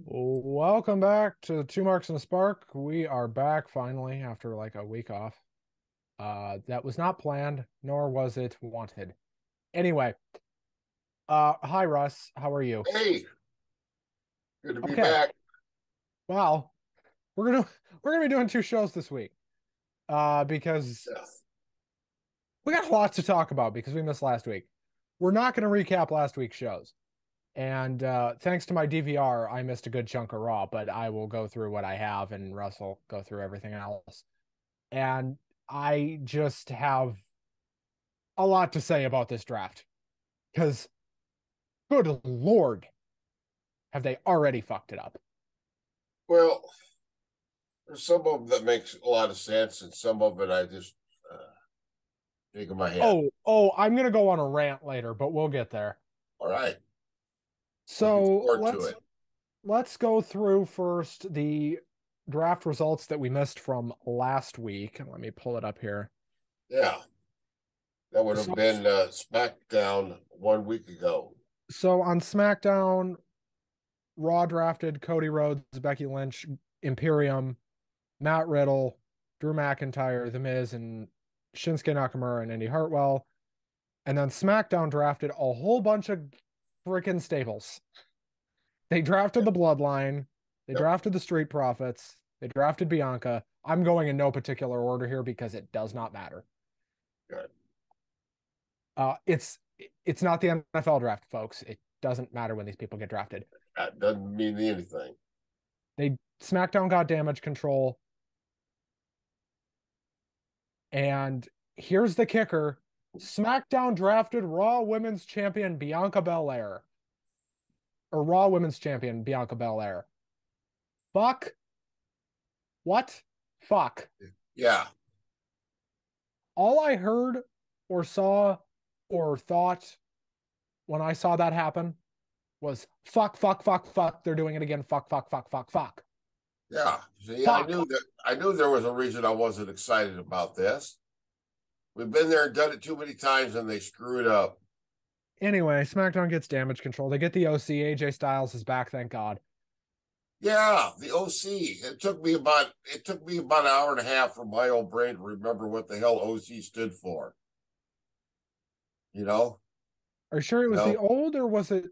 Welcome back to Two Marks and a Spark. We are back finally after like a week off. That was not planned, nor was it wanted. Anyway, hi Russ, how are you? Hey, good to be Okay, back. well, we're gonna we're gonna be doing two shows this week. Because Yes. we got a lot to talk about because we missed last week. We're not gonna recap last week's shows. And thanks to my DVR, I missed a good chunk of Raw, but I will go through what I have and Russ will go through everything else. And I just have a lot to say about this draft because, good Lord, have they already fucked it up? Well, there's some of them that makes a lot of sense, and some of it I just shake in my head. I'm gonna go on a rant later, but we'll get there. All right, looking So forward to let's it. let's go through first the draft results that we missed from last week. Let me pull it up here. Yeah, that would have So been SmackDown 1 week ago. so on SmackDown, Raw drafted Cody Rhodes, Becky Lynch, Imperium, Matt Riddle, Drew McIntyre, The Miz, and Shinsuke Nakamura and Indy Hartwell. And then SmackDown drafted a whole bunch of freaking staples. They drafted the Bloodline, they Yep. drafted the Street Profits, they drafted Bianca. I'm going in no particular order here because it does not matter. Good. It's not the NFL draft, folks. It doesn't matter when these people get drafted. That doesn't mean anything. They SmackDown got damage control, and here's the kicker: SmackDown drafted Raw Women's Champion Bianca Belair, or Raw Women's Champion Bianca Belair. Fuck. What? Fuck. Yeah, All I heard or saw or thought when I saw that happen was fuck, fuck, fuck, fuck. They're doing it again. Fuck, fuck, fuck, fuck, fuck. yeah. See, Fuck. I knew there was a reason I wasn't excited about this. We've been there and done it too many times, and they screwed up. Anyway, SmackDown gets damage control. They get the OC. AJ Styles is back, thank God. Yeah, the OC. It took me about an hour and a half for my old brain to remember what the hell OC stood for. You know, Are you sure it you was the know old or was it the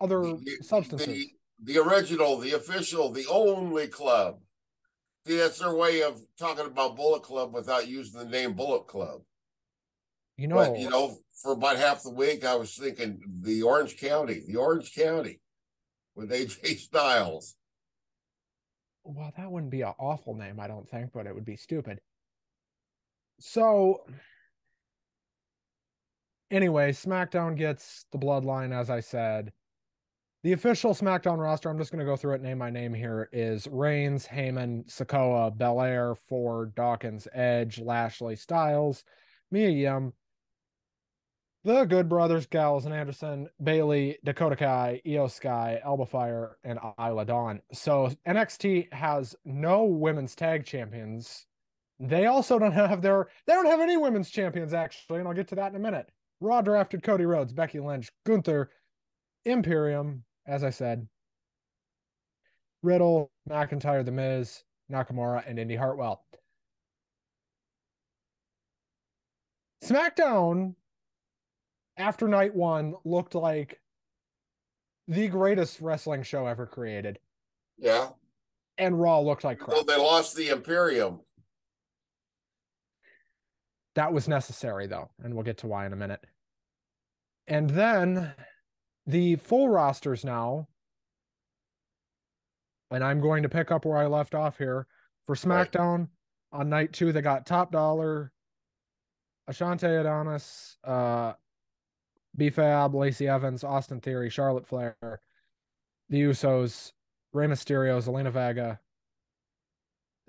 other the substances? the original, the official, the only club. See, that's their way of talking about Bullet Club without using the name Bullet Club. You But know, for about half the week, I was thinking the Orange County with AJ Styles. well, that wouldn't be an awful name, I don't think, but it would be stupid. So, anyway, SmackDown gets the bloodline, as I said. The official SmackDown roster, I'm just going to go through it name by name here, is Reigns, Heyman, Sikoa, Belair, Ford, Dawkins, Edge, Lashley, Styles, Mia Yim, the Good Brothers, Gallows and Anderson, Bailey, Dakota Kai, Io Sky, Alba Fire, and Isla Dawn. So NXT has no women's tag champions. They don't have any women's champions actually, and I'll get to that in a minute. Raw drafted Cody Rhodes, Becky Lynch, Gunther, Imperium, as I said, Riddle, McIntyre, The Miz, Nakamura, and Indy Hartwell. SmackDown after night one looked like the greatest wrestling show ever created, Yeah, and Raw looked like even though crap. they lost the Imperium. That was necessary, though, and we'll get to why in a minute. And then the full rosters now, and I'm going to pick up where I left off here. For Right. SmackDown on night two, they got Top Dollar, Ashante Adonis, B-Fab, Lacey Evans, Austin Theory, Charlotte Flair, the Usos, Rey Mysterio, Zelina Vega,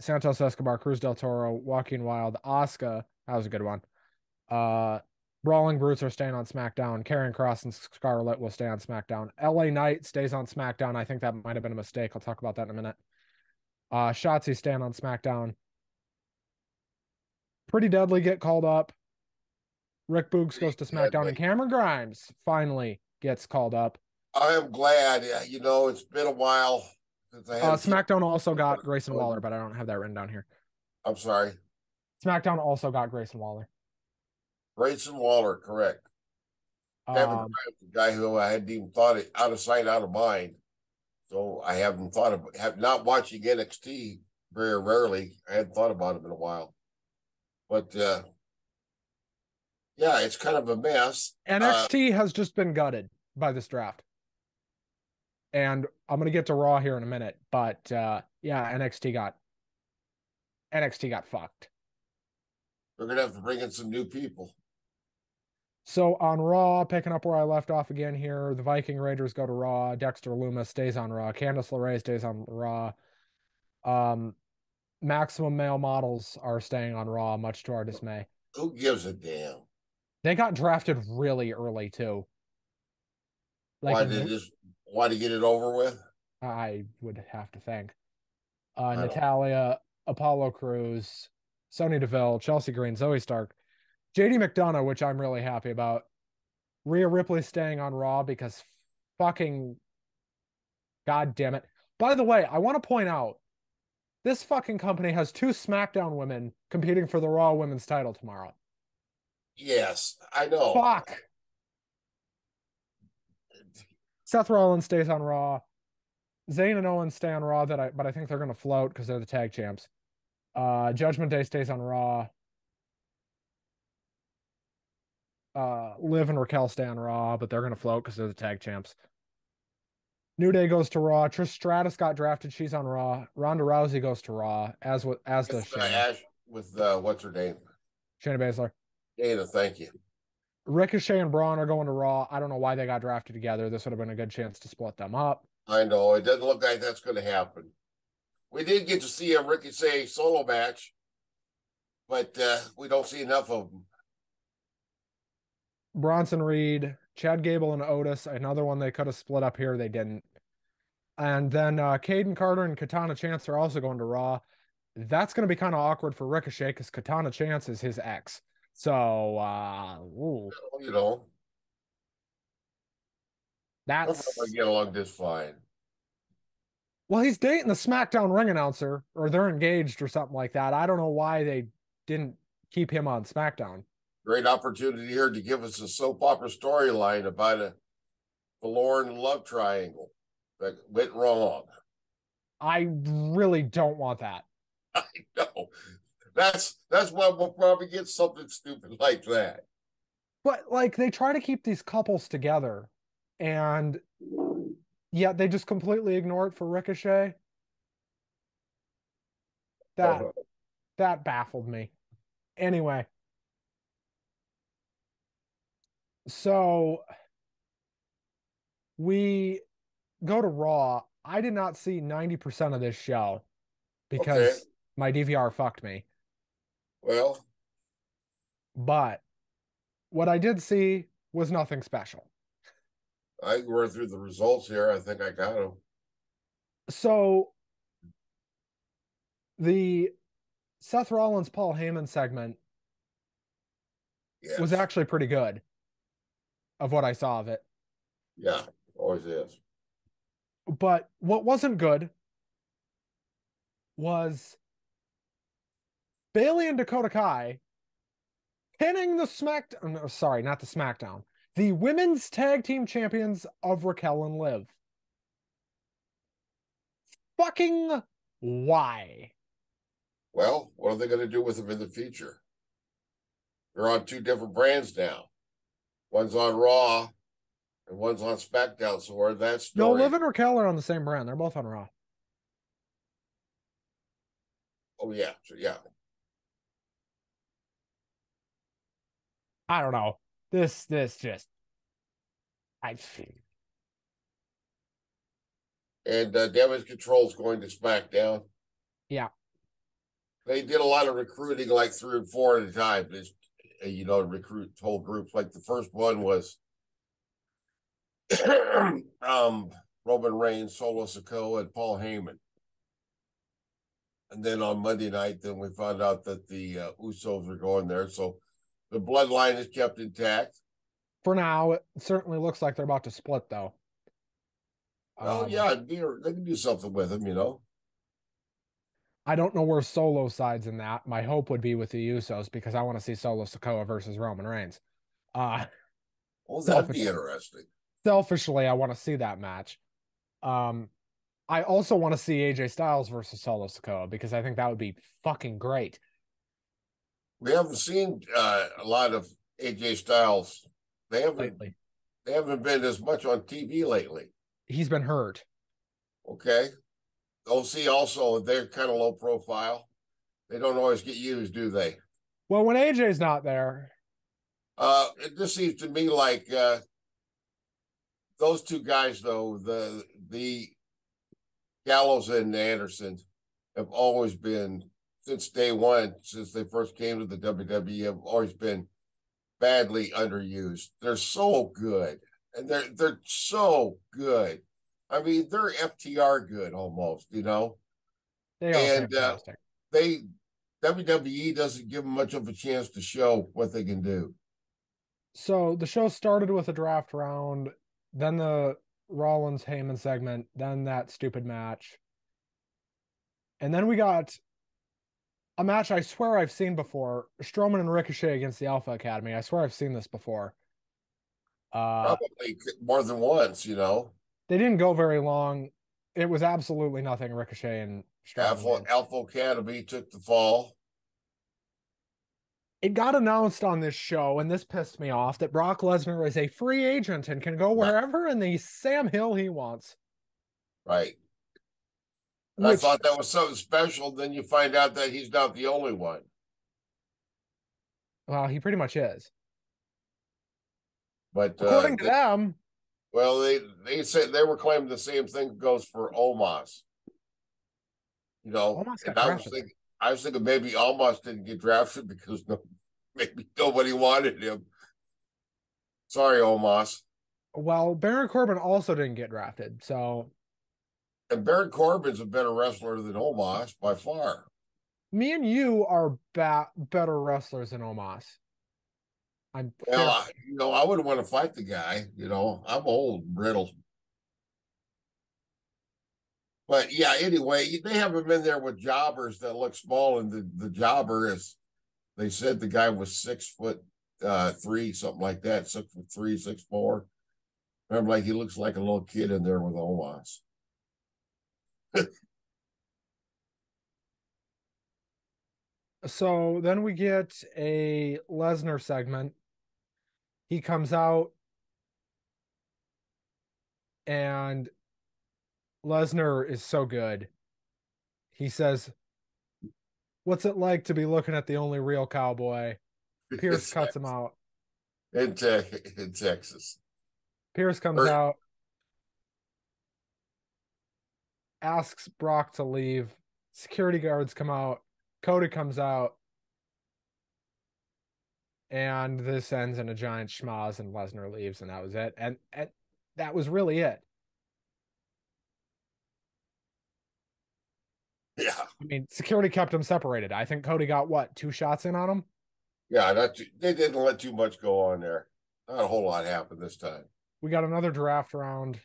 Santos Escobar, Cruz del Toro, Joaquin Wild, Asuka. That was a good one. Uh, Brawling Brutes are staying on SmackDown. Karrion Kross and Scarlett will stay on SmackDown. LA Knight stays on SmackDown. I think that might have been a mistake. I'll talk about that in a minute. Shotzi staying on SmackDown. Pretty Deadly get called up. Rick Boogs goes to SmackDown, and Deadly. Cameron Grimes finally gets called up. I am glad. It's been a while. Since I had SmackDown also got Grayson Waller, but I don't have that written down here. I'm sorry. SmackDown also got Grayson Waller. Grayson Waller, correct. Kevin Um, Durant, the guy who I hadn't even thought it out of sight, out of mind. So I haven't thought of have not watching NXT very rarely. I hadn't thought about him in a while. But yeah, it's kind of a mess. NXT has just been gutted by this draft. And I'm gonna get to Raw here in a minute, but yeah, NXT got fucked. We're gonna have to bring in some new people. So on Raw, picking up where I left off again here, the Viking Raiders go to Raw. Dexter Lumis stays on Raw. Candice LeRae stays on Raw. Um, Maximum Male Models are staying on Raw, much to our dismay. Who gives a damn? They got drafted really early too. Like Why to get it over with? I would have to think. I don't. Natalia, Apollo Crews, Sonya Deville, Chelsea Green, Zoe Stark, JD McDonough, which I'm really happy about. Rhea Ripley staying on Raw because fucking god damn it. By the way, I want to point out this fucking company has two SmackDown women competing for the Raw Women's title tomorrow. Yes, I know. Fuck. Seth Rollins stays on Raw. Zayn and Owens stay on Raw, but I think they're gonna float because they're the tag champs. Judgment Day stays on Raw. Liv and Raquel stay on Raw, but they're gonna float because they're the tag champs. New Day goes to Raw. Trish Stratus got drafted. She's on Raw. Ronda Rousey goes to Raw, as does With Shayna. Ash, with what's her name? Shayna Baszler. Dana, thank you. Ricochet and Braun are going to Raw. I don't know why they got drafted together. This would have been a good chance to split them up. I know it doesn't look like that's going to happen. We did get to see a Ricochet solo match, but we don't see enough of them. Bronson Reed, Chad Gable, and Otis. Another one they could have split up here. They didn't. And then Caden Carter and Katana Chance are also going to Raw. That's going to be kind of awkward for Ricochet because Katana Chance is his ex. So, You know, we're going to that's get along just fine. well, he's dating the SmackDown ring announcer, or they're engaged or something like that. I don't know why they didn't keep him on SmackDown. Great opportunity here to give us a soap opera storyline about a forlorn love triangle that went wrong. I really don't want that. I know. That's why we'll probably get something stupid like that. But like they try to keep these couples together, and yet they just completely ignore it for Ricochet. That that baffled me. Anyway, so we go to Raw. I did not see 90% of this show Okay. because my DVR fucked me. Well, But what I did see was nothing special. I can run through the results here. I think I got them. So the Seth Rollins Paul Heyman segment was Yes. actually pretty good of what I saw of it. Yeah. Always is. But what wasn't good was Bailey and Dakota Kai pinning the SmackDown. No, sorry, not the SmackDown. The women's tag team champions of Raquel and Liv. Fucking why? Well, what are they going to do with them in the future? They're on two different brands now. One's on Raw and one's on SmackDown. So where that No, story? Liv and Raquel are on the same brand. They're both on Raw. Oh yeah, yeah. I don't know. This just I And Damage Control's going to SmackDown. yeah. They did a lot of recruiting, like 3 or 4 at a time. Recruit whole groups. Like the first one was Roman Reigns, Solo Sikoa, and Paul Heyman. And then on Monday night, then we found out that the Usos were going there. So the bloodline is kept intact. For now, it certainly looks like they're about to split though. Well, Um, yeah, they can do something with him, you know. I don't know where Solo sides in that. My hope would be with the Usos because I want to see Solo Sikoa versus Roman Reigns. Uh, Well, that'd selfish, be interesting. selfishly, I want to see that match. Um, I also want to see AJ Styles versus Solo Sikoa because I think that would be fucking great We haven't seen a lot of AJ Styles. They haven't lately. they haven't been as much on TV lately. He's been hurt. Okay. OC also, they're kind of low profile. They don't always get used, do they? Well, when AJ's not there, It just seems to me like those two guys, though, the Gallows and Anderson, have always been since day one, since they first came to the WWE, have always been badly underused. They're so good, and they're so good. I mean, they're FTR good almost, you know. they are And fantastic. they WWE doesn't give them much of a chance to show what they can do. So the show started with a draft round, then the Rollins Heyman segment, then that stupid match. And then we got a match I swear I've seen before, Strowman and Ricochet against the Alpha Academy. I swear I've seen this before. Uh Probably more than once, you know. they didn't go very long. It was absolutely nothing Ricochet and Strowman did. Alpha Academy took the fall. It got announced on this show, and this pissed me off, that Brock Lesnar is a free agent and can go Yeah, wherever in the Sam Hill he wants. right. And I Which, thought that was something special. Then you find out that he's not the only one. well, he pretty much is. But According to them, well, they said they were claiming the same thing goes for Omos. You know, almost and got drafted. I was thinking maybe Omos didn't get drafted because maybe nobody wanted him. Sorry, Omos. Well, Baron Corbin also didn't get drafted. So And Baron Corbin's a better wrestler than Omos by far. me and you are better wrestlers than Omos. I'm Well, fair. you know, I wouldn't want to fight the guy. You know, I'm old, and brittle. But yeah, anyway, they have him in there with jobbers that look small, and the jobber is, they said the guy was 6 foot three, something like that, 6 foot three, 6'4". I'm like, he looks like a little kid in there with Omos. So then we get a Lesnar segment. He comes out and Lesnar is so good. He says, "What's it like to be looking at the only real cowboy?" Pierce cuts him out. In Texas. Pierce comes Or, out, asks Brock to leave. Security guards come out. Cody comes out, and this ends in a giant schmoz, and Lesnar leaves, and that was it. And that was really it. yeah, I mean, security kept him separated. I think Cody got what, 2 shots in on him? yeah, they didn't let too much go on there. Not a whole lot happened this time. We got another draft round.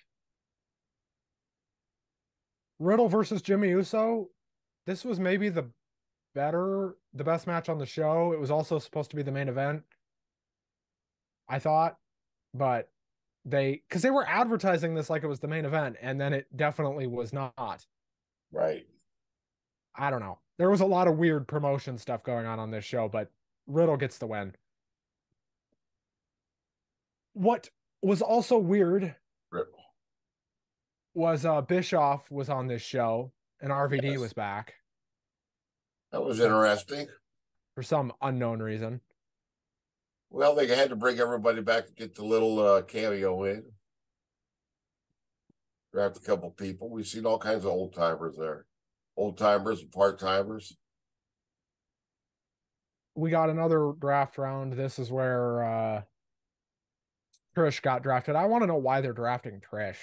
Riddle versus Jimmy Uso. This was maybe the best match on the show. It was also supposed to be the main event, I thought, but because they were advertising this like it was the main event, and then it definitely was not. Right. I don't know. There was a lot of weird promotion stuff going on this show, but Riddle gets the win. What was also weird was Bischoff was on this show and RVD was Yes. back That was for interesting. for some unknown reason. Well, they had to bring everybody back to get the little cameo in. Draft a couple people. We've seen all kinds of old timers there, old timers and part timers. We got another draft round. This is where Trish got drafted. I want to know why they're drafting Trish.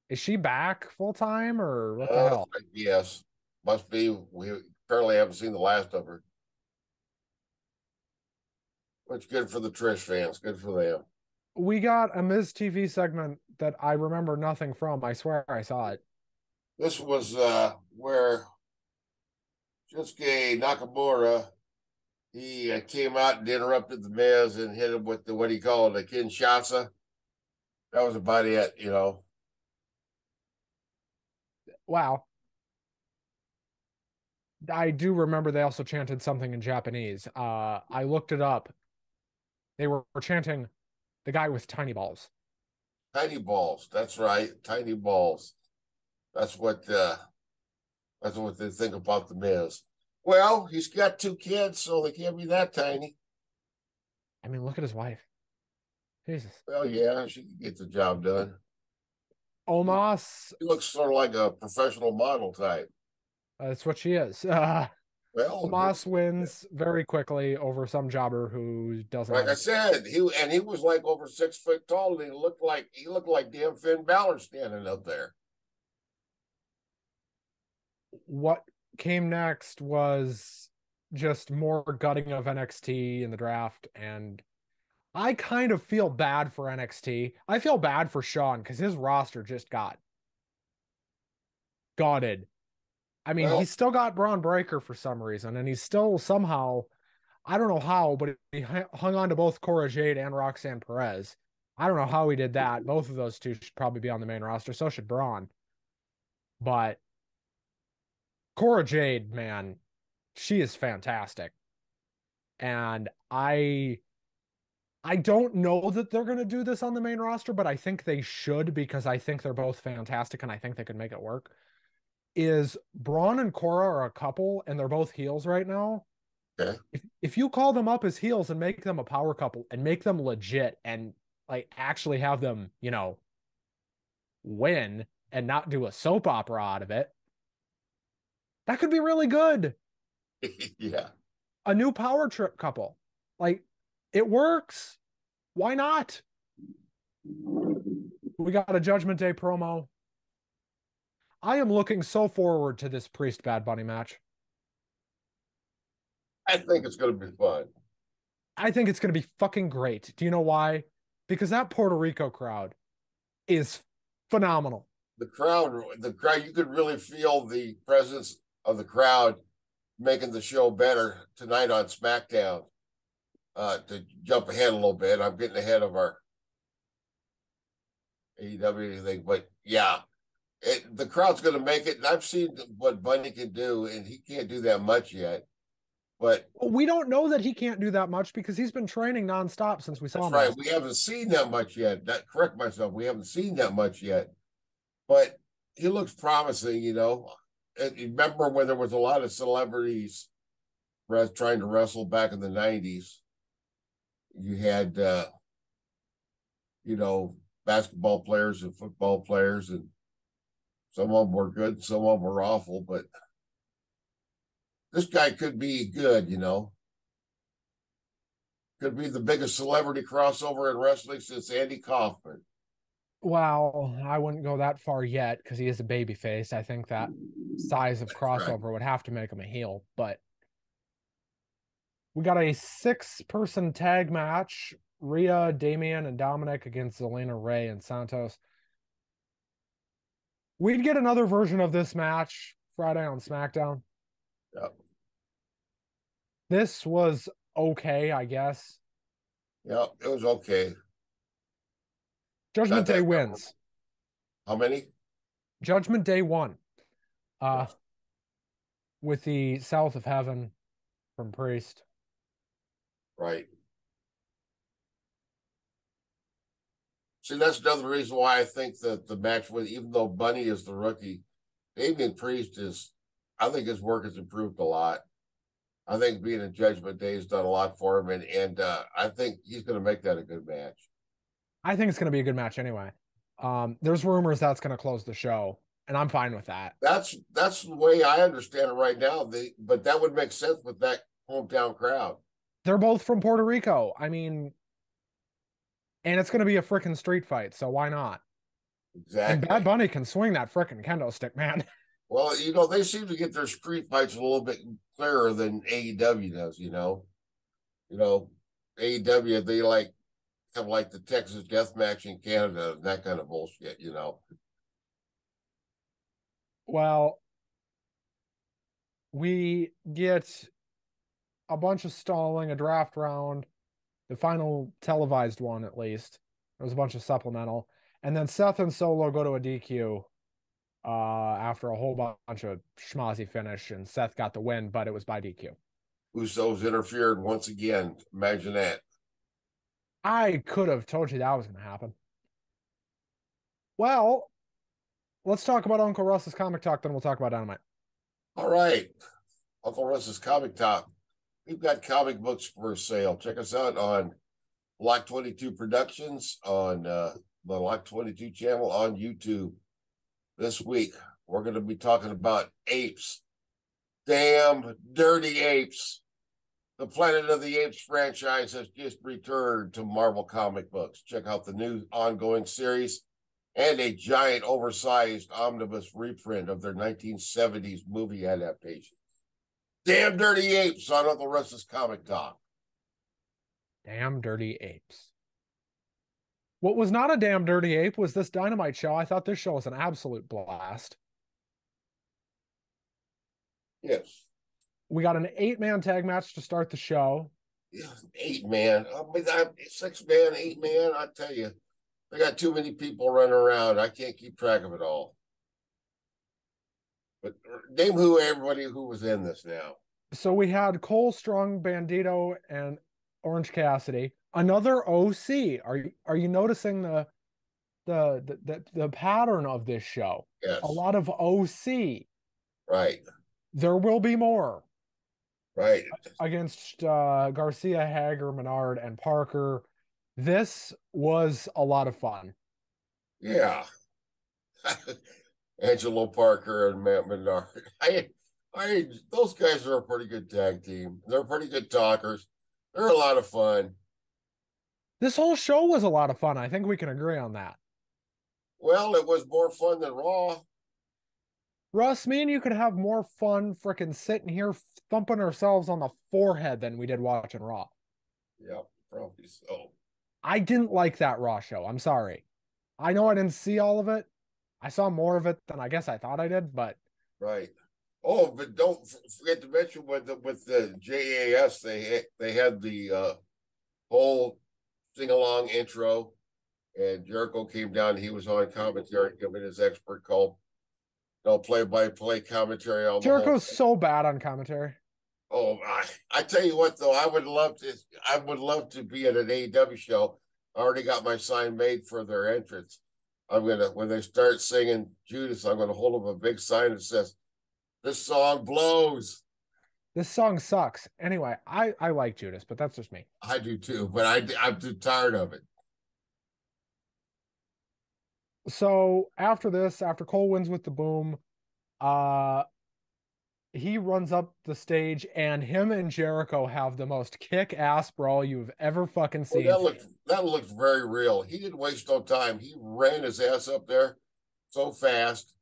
Is she back full time or what the hell? Yes, must be. We apparently haven't seen the last of her. Which good for the Trish fans. Good for them. We got a Miz TV segment that I remember nothing from. I swear I saw it. This was where Shinsuke Nakamura he came out and interrupted the Miz and hit him with the what he called a Kinshasa. That was about it, you know. Wow. I do remember they also chanted something in Japanese. I looked it up. They were chanting the guy with tiny balls. Tiny balls. That's right. Tiny balls. That's what that's what they think about the Miz. Well, he's got two kids, so they can't be that tiny. I mean, look at his wife. Jesus. Well, yeah, she can get the job done. He, Omos, he looks sort of like a professional model type. that's what she is. Well, Omos wins very quickly over some jobber who doesn't like have I a. said, he was like over 6 foot tall, and he looked like damn Finn Balor standing up there. What came next was just more gutting of NXT in the draft, and I kind of feel bad for NXT. I feel bad for Sean because his roster just got gutted. I mean, Well, he's still got Braun Breaker for some reason, and he's still somehow, I don't know how, but he hung on to both Cora Jade and Roxanne Perez. I don't know how he did that. Both of those two should probably be on the main roster. So should Braun. But Cora Jade, man, she is fantastic. And I don't know that they're going to do this on the main roster, but I think they should because I think they're both fantastic and I think they could make it work. Is Braun and Cora are a couple and they're both heels right now. okay. If you call them up as heels and make them a power couple and make them legit and like actually have them, win and not do a soap opera out of it, that could be really good. Yeah. A new power trip couple. Like it works. Why not? We got a Judgment Day promo. I am looking so forward to this Priest Bad Bunny match. I think it's going to be fun. I think it's going to be fucking great. Do you know why? Because that Puerto Rico crowd is phenomenal. The crowd, you could really feel the presence of the crowd making the show better tonight on SmackDown. To jump ahead a little bit, I'm getting ahead of our AEW thing, but yeah, the crowd's going to make it. And I've seen what Bunny can do, and he can't do that much yet. But We don't know that he can't do that much because he's been training nonstop since we saw that's him right. last. We haven't seen that much yet. Correct myself. We haven't seen that much yet, but he looks promising. You know, and remember when there was a lot of celebrities trying to wrestle back in the '90s? You had, you know, basketball players and football players, and some of them were good, some of them were awful. But this guy could be good. You know, could be the biggest celebrity crossover in wrestling since Andy Kaufman. Well, I wouldn't go that far yet because he is a baby face. I think that size of That's right. crossover would have to make him a heel. But we got a 6-person tag match. Rhea, Damian, and Dominic against Zelina, Ray, and Santos. We'd get another version of this match Friday on SmackDown. Yep. This was okay, I guess. Yep. It was okay. Judgment Not Day that. wins. How many? Judgment Day won. Yeah. With the South of Heaven from Priest. Right. See, that's another reason why I think that the match with, even though Bunny is the rookie, Damian Priest is, I think his work has improved a lot. I think being in Judgment Day has done a lot for him, and I think he's going to make that a good match. I think it's going to be a good match anyway. There's rumors that's going to close the show, and I'm fine with that. That's the way I understand it right now. But that would make sense with that hometown crowd. They're both from Puerto Rico. I mean, and it's going to be a freaking street fight, so why not? And Bad Exactly. Bunny can swing that freaking kendo stick, man. Well, you know, they seem to get their street fights a little bit clearer than AEW does. You know, AEW they like of like the Texas death match in Canada and that kind of bullshit, you know. Well, we get a bunch of stalling, a draft round, the final televised one at least. There was a bunch of supplemental, and then Seth and Solo go to a DQ after a whole bunch of schmozzy finish, and Seth got the win, but it was by DQ. Usos interfered once again. Imagine that. I could have told you that was going to happen. Well, let's talk about Uncle Russ's comic talk, then we'll talk about Dynamite. All right. Uncle Russ's Comic Talk. We've got comic books for sale. Check us out on Block 22 Productions on the Block 22 channel on YouTube. This week, we're going to be talking about apes. Damn dirty apes. The Planet of the Apes franchise has just returned to Marvel comic books. Check out the new ongoing series and a giant oversized omnibus reprint of their 1970s movie adaptation. Damn Dirty Apes on Uncle Russ's Comic Talk. Damn Dirty Apes. What was not a damn dirty ape was this Dynamite show. I thought this show was an absolute blast. Yes. We got an 8-man tag match to start the show. Yeah, 8-man. I mean, 6-man, 8-man. I tell you, I got too many people running around. I can't keep track of it all. But name everybody who was in this now. So we had Cole Strong, Bandito, and Orange Cassidy. Another OC. Are you noticing the pattern of this show? Yes. A lot of OC. Right. There will be more. Right. Against Garcia, Hager, Menard, and Parker. This was a lot of fun. Yeah. Angelo Parker and Matt Menard. Those guys are a pretty good tag team. They're pretty good talkers. They're a lot of fun. This whole show was a lot of fun. I think we can agree on that. Well, it was more fun than Raw. Russ, me and you could have more fun freaking sitting here thumping ourselves on the forehead than we did watching Raw. Yeah, probably so. I didn't like that Raw show. I'm sorry. I know I didn't see all of it. I saw more of it than I guess I thought I did, but right. Oh, but don't forget to mention with the JAS, they had the whole sing along intro, and Jericho came down. He was on commentary, giving his expert call, play-by-play commentary on Jericho's so bad on commentary. Oh, I tell you what, though, I would love to be at an AEW show. I already got my sign made for their entrance. When they start singing Judas, I'm gonna hold up a big sign that says, "This song blows." This song sucks. Anyway, I like Judas, but that's just me. I do too, but I'm too tired of it. So after this, after Cole wins with the boom, he runs up the stage, and him and Jericho have the most kick-ass brawl you've ever fucking seen. Well, that looked very real. He didn't waste no time. He ran his ass up there so fast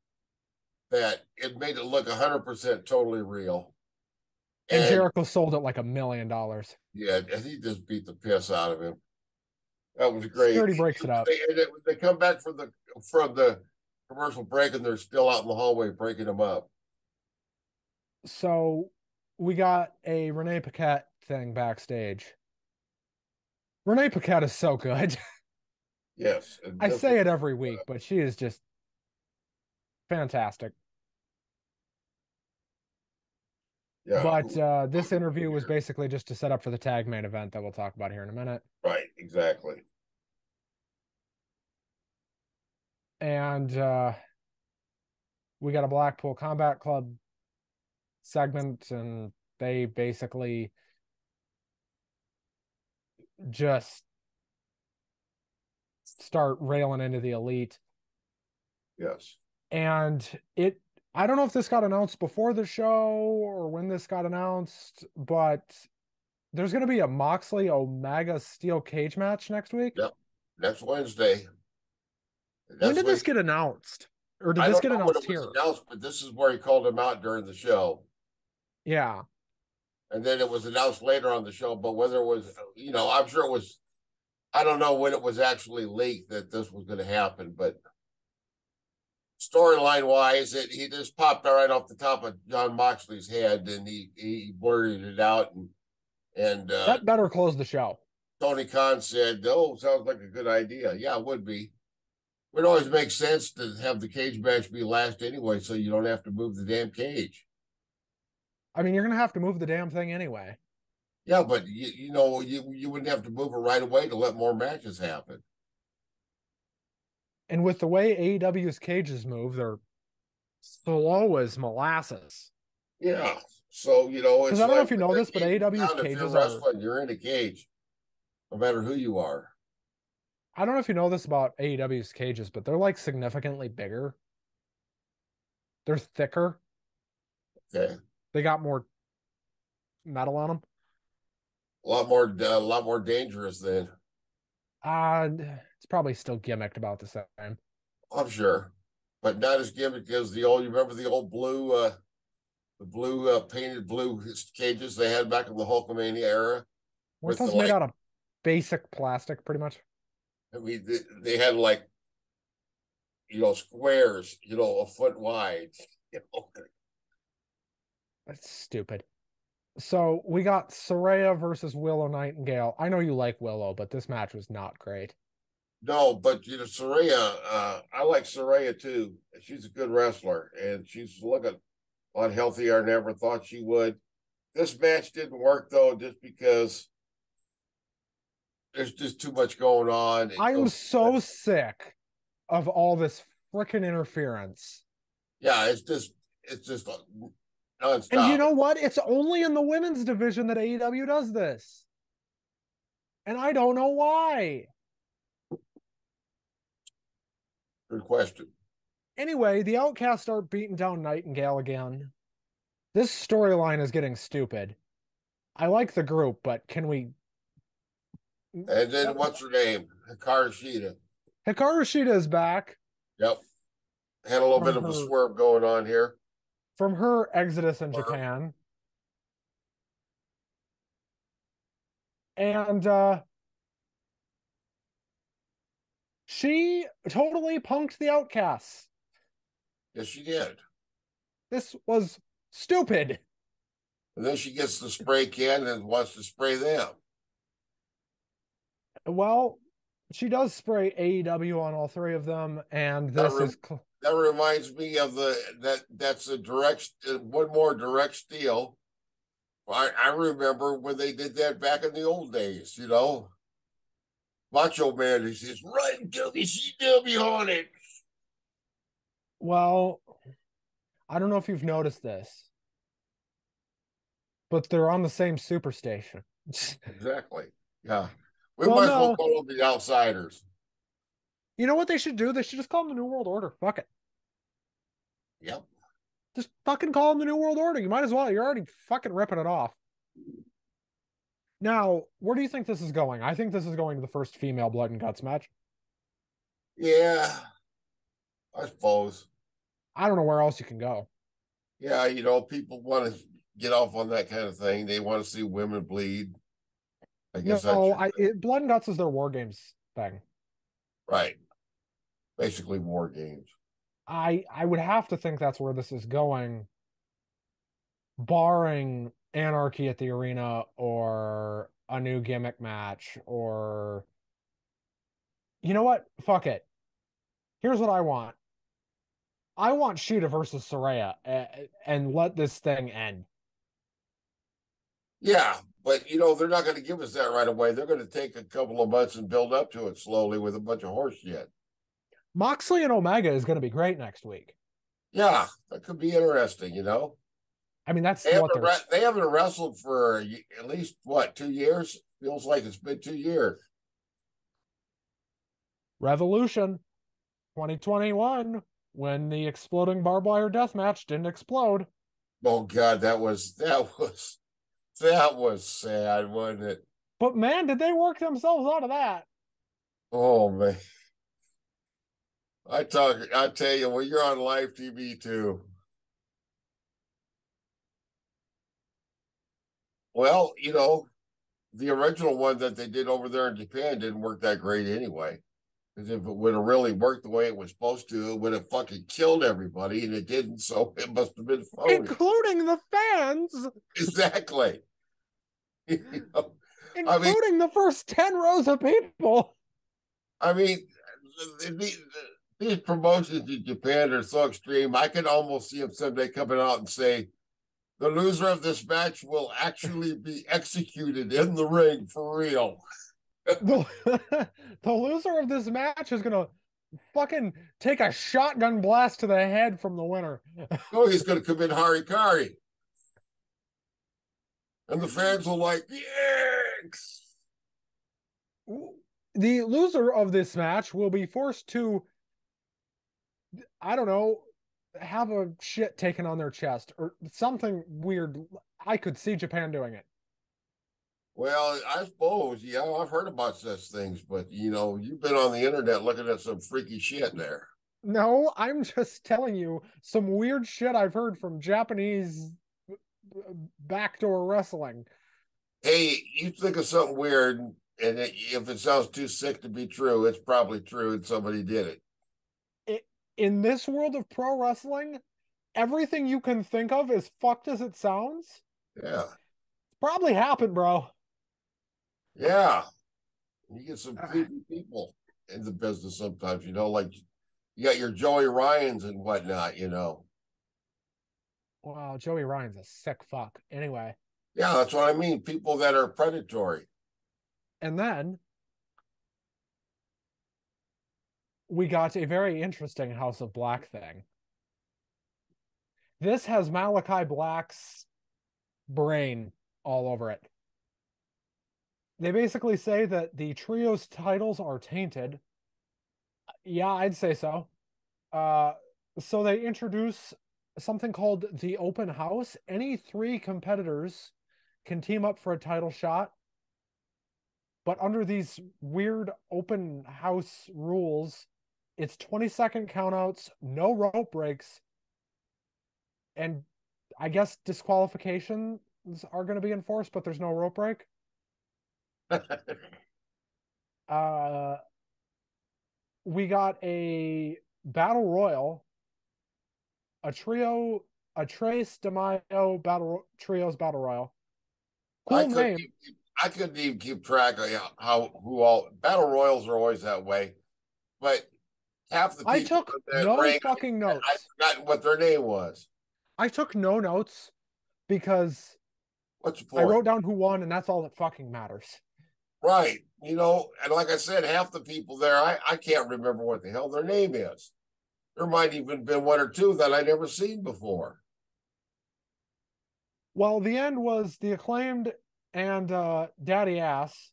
that it made it look 100% totally real. And Jericho sold it like $1 million. Yeah, and he just beat the piss out of him. That was great. Security breaks it up. They come back from the commercial break, and they're still out in the hallway breaking them up. So we got a Renee Paquette thing backstage. Renee Paquette is so good. Yes. I say it every week, but she is just fantastic. Yeah. But this interview was basically just to set up for the tag main event that we'll talk about here in a minute. Right, exactly. And we got a Blackpool Combat Club segment, and they basically just start railing into the Elite. Yes. And I don't know if this got announced before the show or when this got announced, but there's going to be a Moxley Omega steel cage match next week. Yep. Next Wednesday. When did this get announced? Or did this get announced here? Announced, but this is where he called him out during the show. Yeah. And then it was announced later on the show, but whether it was, I'm sure it was I don't know when it was actually leaked that this was going to happen, but storyline wise, he just popped right off the top of John Moxley's head, and he blurted it out, and That better close the show. Tony Khan said, "Oh, sounds like a good idea." Yeah, it would be. It would always make sense to have the cage match be last anyway, so you don't have to move the damn cage. I mean, you're gonna have to move the damn thing anyway. Yeah, but you wouldn't have to move it right away to let more matches happen. And with the way AEW's cages move, they're slow as molasses. Yeah. So, Because it's I don't know like if you with know the this, but cage AEW's count, if you're cages are. wrestling, you're in a cage, no matter who you are. I don't know if you know this about AEW's cages, but they're like significantly bigger. They're thicker. Okay. They got more metal on them. A lot more dangerous than It's probably still gimmicked about the same. I'm sure, but not as gimmick as the old. You remember the old the blue painted blue cages they had back in the Hulkamania era Weren't with the those made like. out of basic plastic, pretty much? I mean, they had like squares, a foot wide. You know, That's stupid. So we got Saraya versus Willow Nightingale. I know you like Willow, but this match was not great. No, but Saraya, I like Saraya too. She's a good wrestler, and she's looking a lot healthier than I ever thought she would. This match didn't work though, just because there's just too much going on. It I'm goes, so sick of all this freaking interference. yeah, it's just And you nonstop. know what? It's only in the women's division that AEW does this. And I don't know why. Good question. Anyway, the Outcasts start beating down Nightingale again. This storyline is getting stupid. I like the group, but can we. And then what's her name? Hikaru Shida. Hikaru Shida is back Yep, had a little bit from of a her swerve going on here. from her exodus in Or, Japan. And she totally punked the Outcasts. yes, she did. This was stupid. And then she gets the spray can and wants to spray them. Well, she does spray AEW on all three of them, and That this re- is that reminds me of that's a direct one more direct steal. I remember when they did that back in the old days. Macho Man, he says, "Run WCW on it." well, I don't know if you've noticed this, but they're on the same superstation. Exactly. Yeah, we Well, might as well no. call them the outsiders. You know what they should do? They should just call them the New World Order. Fuck it. Yep. Just fucking call them the New World Order. You might as well. You're already fucking ripping it off. Now, where do you think this is going? I think this is going to the first female blood and guts match. Yeah, I suppose. I don't know where else you can go. Yeah, people want to get off on that kind of thing. They want to see women bleed. I guess that's No, blood and guts is their war games thing. right. Basically, war games. I would have to think that's where this is going, barring Anarchy at the Arena or a new gimmick match or you know what? Fuck it. Here's what I want. I want Sheeta versus Saraya and let this thing end. Yeah, but they're not going to give us that right away. They're going to take a couple of months and build up to it slowly with a bunch of horse shit. Moxley and Omega is going to be great next week. Yeah, that could be interesting. I mean, that's They what haven't they're they haven't wrestled for at least what 2 years. Feels like it's been 2 years. Revolution 2021 when the exploding barbed wire death match didn't explode. Oh God, that was sad, wasn't it? But man, did they work themselves out of that? Oh man, I tell you, when you're on live TV too. Well, the original one that they did over there in Japan didn't work that great anyway. Because if it would have really worked the way it was supposed to, it would have fucking killed everybody, and it didn't. So it must have been phony. Including the fans, Exactly. You know? I mean, including the first 10 rows of people. I mean, these promotions in Japan are so extreme. I could almost see them someday coming out and say, the loser of this match will actually be executed in the ring for real. The, the loser of this match is gonna fucking take a shotgun blast to the head from the winner. No, he's going to commit harikari. And the fans will like, yes. The loser of this match will be forced to, I don't know, have a shit taken on their chest or something weird. I could see Japan doing it. Well, I suppose, yeah, I've heard about such things, but you've been on the internet looking at some freaky shit there. No, I'm just telling you some weird shit I've heard from Japanese backdoor wrestling. Hey, you think of something weird, and if it sounds too sick to be true, it's probably true and somebody did it. In this world of pro wrestling, everything you can think of, as fucked as it sounds, Yeah. probably happened, bro. Yeah. You get some creepy people in the business sometimes, like you got your Joey Ryans and whatnot. Wow, Joey Ryan's a sick fuck. Anyway, Yeah, that's what I mean. People that are predatory. and then we got a very interesting House of Black thing. This has Malachi Black's brain all over it. They basically say that the trio's titles are tainted. Yeah, I'd say so. Uh, so they introduce something called the open house. Any three competitors can team up for a title shot, but under these weird open house rules, it's 20-second countouts, no rope breaks, and I guess disqualifications are going to be enforced, but there's no rope break. Uh, we got a battle royal, a trio, a Trace DeMaio battle trios battle royal. I Cool couldn't name. I couldn't even keep track of how who all battle royals are always that way, but half the I people took in that no ring, fucking I've notes. forgotten what their name was. I took no notes because What's the I point? wrote down who won, and that's all that fucking matters. Right. And like I said, half the people there, I can't remember what the hell their name is. There might even been one or two that I never seen before. Well, the end was the Acclaimed and Daddy Ass,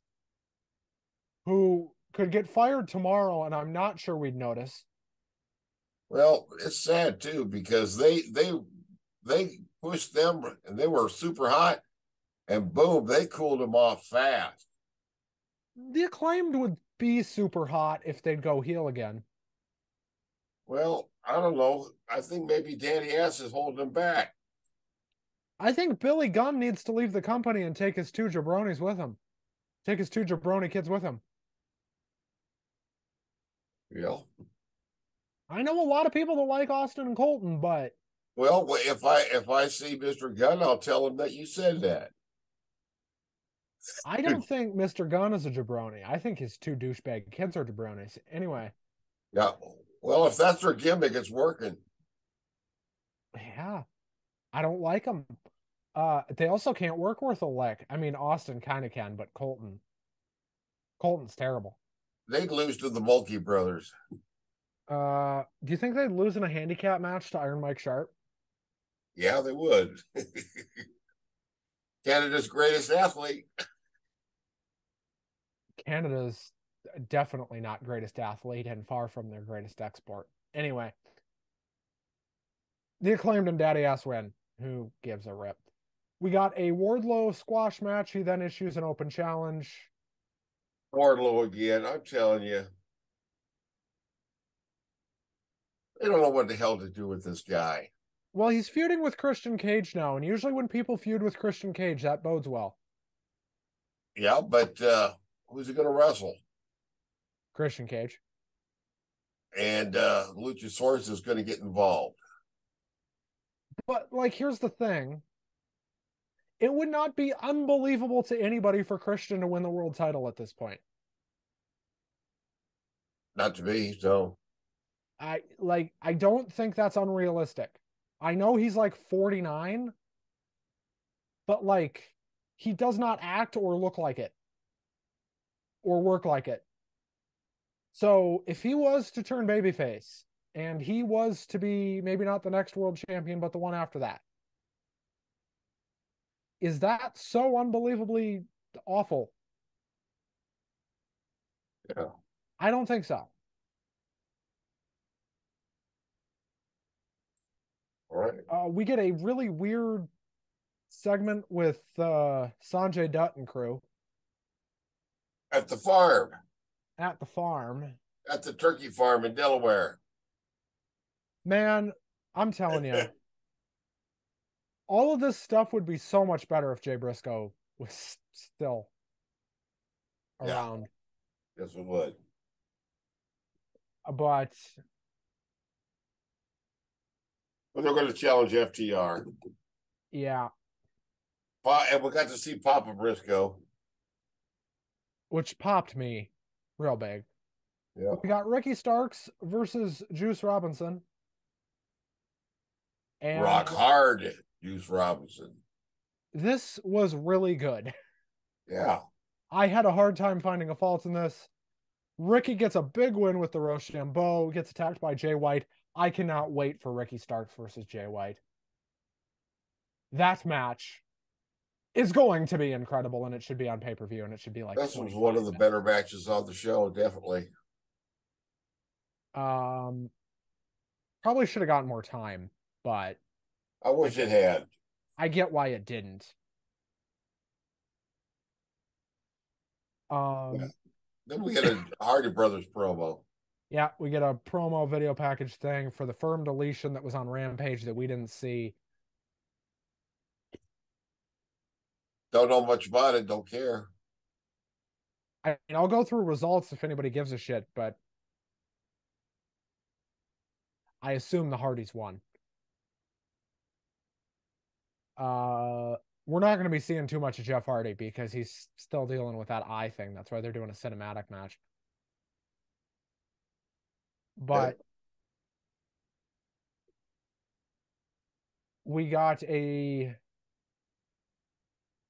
who could get fired tomorrow, and I'm not sure we'd notice. Well, it's sad too because they pushed them and they were super hot, and boom, they cooled them off fast. The Acclaimed would be super hot if they'd go heel again. Well, I don't know. I think maybe Danny S is holding them back. I think Billy Gunn needs to leave the company and take his two jabronis with him. Take his two jabroni kids with him. Yeah. I know a lot of people that like Austin and Colton, but Well, if I see Mr. Gunn, I'll tell him that you said that. I don't think Mr. Gunn is a jabroni. I think his two douchebag kids are jabronis. Anyway, Yeah. Well, if that's their gimmick, it's working. yeah, I don't like them. They also can't work worth a lick. I mean, Austin kind of can, but Colton's terrible. They'd lose to the Mulkey brothers. Do you think they'd lose in a handicap match to Iron Mike Sharp? Yeah, they would. Canada's greatest athlete. Canada's definitely not greatest athlete and far from their greatest export. Anyway, the Acclaimed and Daddy Ass win. Who gives a rip? We got a Wardlow squash match. He then issues an open challenge. Wardlow again. I'm telling you, they don't know what the hell to do with this guy. Well, he's feuding with Christian Cage now, and usually when people feud with Christian Cage, that bodes well. Yeah, but who's he going to wrestle? Christian Cage. And Luchasaurus is going to get involved. But like, here's the thing. It would not be unbelievable to anybody for Christian to win the world title at this point. Not to me, so. I don't think that's unrealistic. I know he's like 49, but like he does not act or look like it or work like it. So if he was to turn babyface and he was to be maybe not the next world champion, but the one after that, is that so unbelievably awful? Yeah. I don't think so. All right. We get a really weird segment with Sanjay Dutt and crew At the farm, at the farm. at the turkey farm in Delaware. Man, I'm telling you, all of this stuff would be so much better if Jay Briscoe was still Yeah, around. yes, it would. But But they're going to challenge FTR. yeah, And we got to see Papa Briscoe. which popped me real big. Yeah. We got Ricky Starks versus Juice Robinson. Rock And hard, Juice Robinson. this was really good. Yeah. I had a hard time finding a fault in this. Ricky gets a big win with the Rochambeau, gets attacked by Jay White. I cannot wait for Ricky Starks versus Jay White. That match is going to be incredible, and it should be on pay-per-view, and it should be like This was one of the better matches on the show, definitely. Probably should have gotten more time, but I wish it had. I get why it didn't. Yeah. Then we get a Hardy Brothers promo. Yeah, we get a promo video package thing for the firm deletion that was on Rampage that we didn't see. Don't know much about it, don't care. I mean, I'll go through results if anybody gives a shit, but I assume the Hardys won. We're not going to be seeing too much of Jeff Hardy because he's still dealing with that eye thing. That's why they're doing a cinematic match. But we got a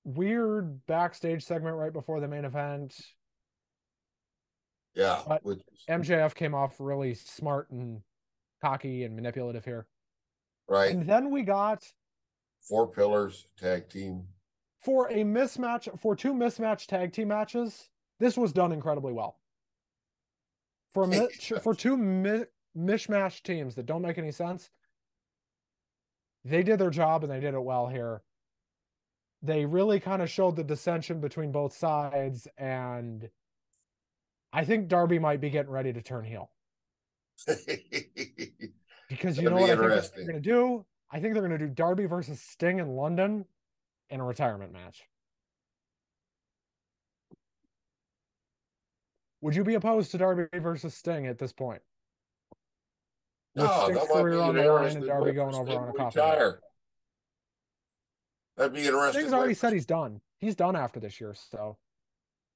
weird backstage segment right before the main event. Yeah. But MJF came off really smart and cocky and manipulative here. Right. And then we got 4 Pillars tag team. For a mismatch, for 2 mismatch tag team matches, this was done incredibly well. For 2 mishmash teams that don't make any sense, they did their job and they did it well here. They really kind of showed the dissension between both sides, and I think Darby might be getting ready to turn heel. Because you know what I think they're going to do? I think they're going to do Darby versus Sting in London in a retirement match. Would you be opposed to Darby versus Sting at this point? With Sting's career on the line and Darby going over on a coffin drop. That'd be interesting. Sting's already said he's done. He's done after this year, so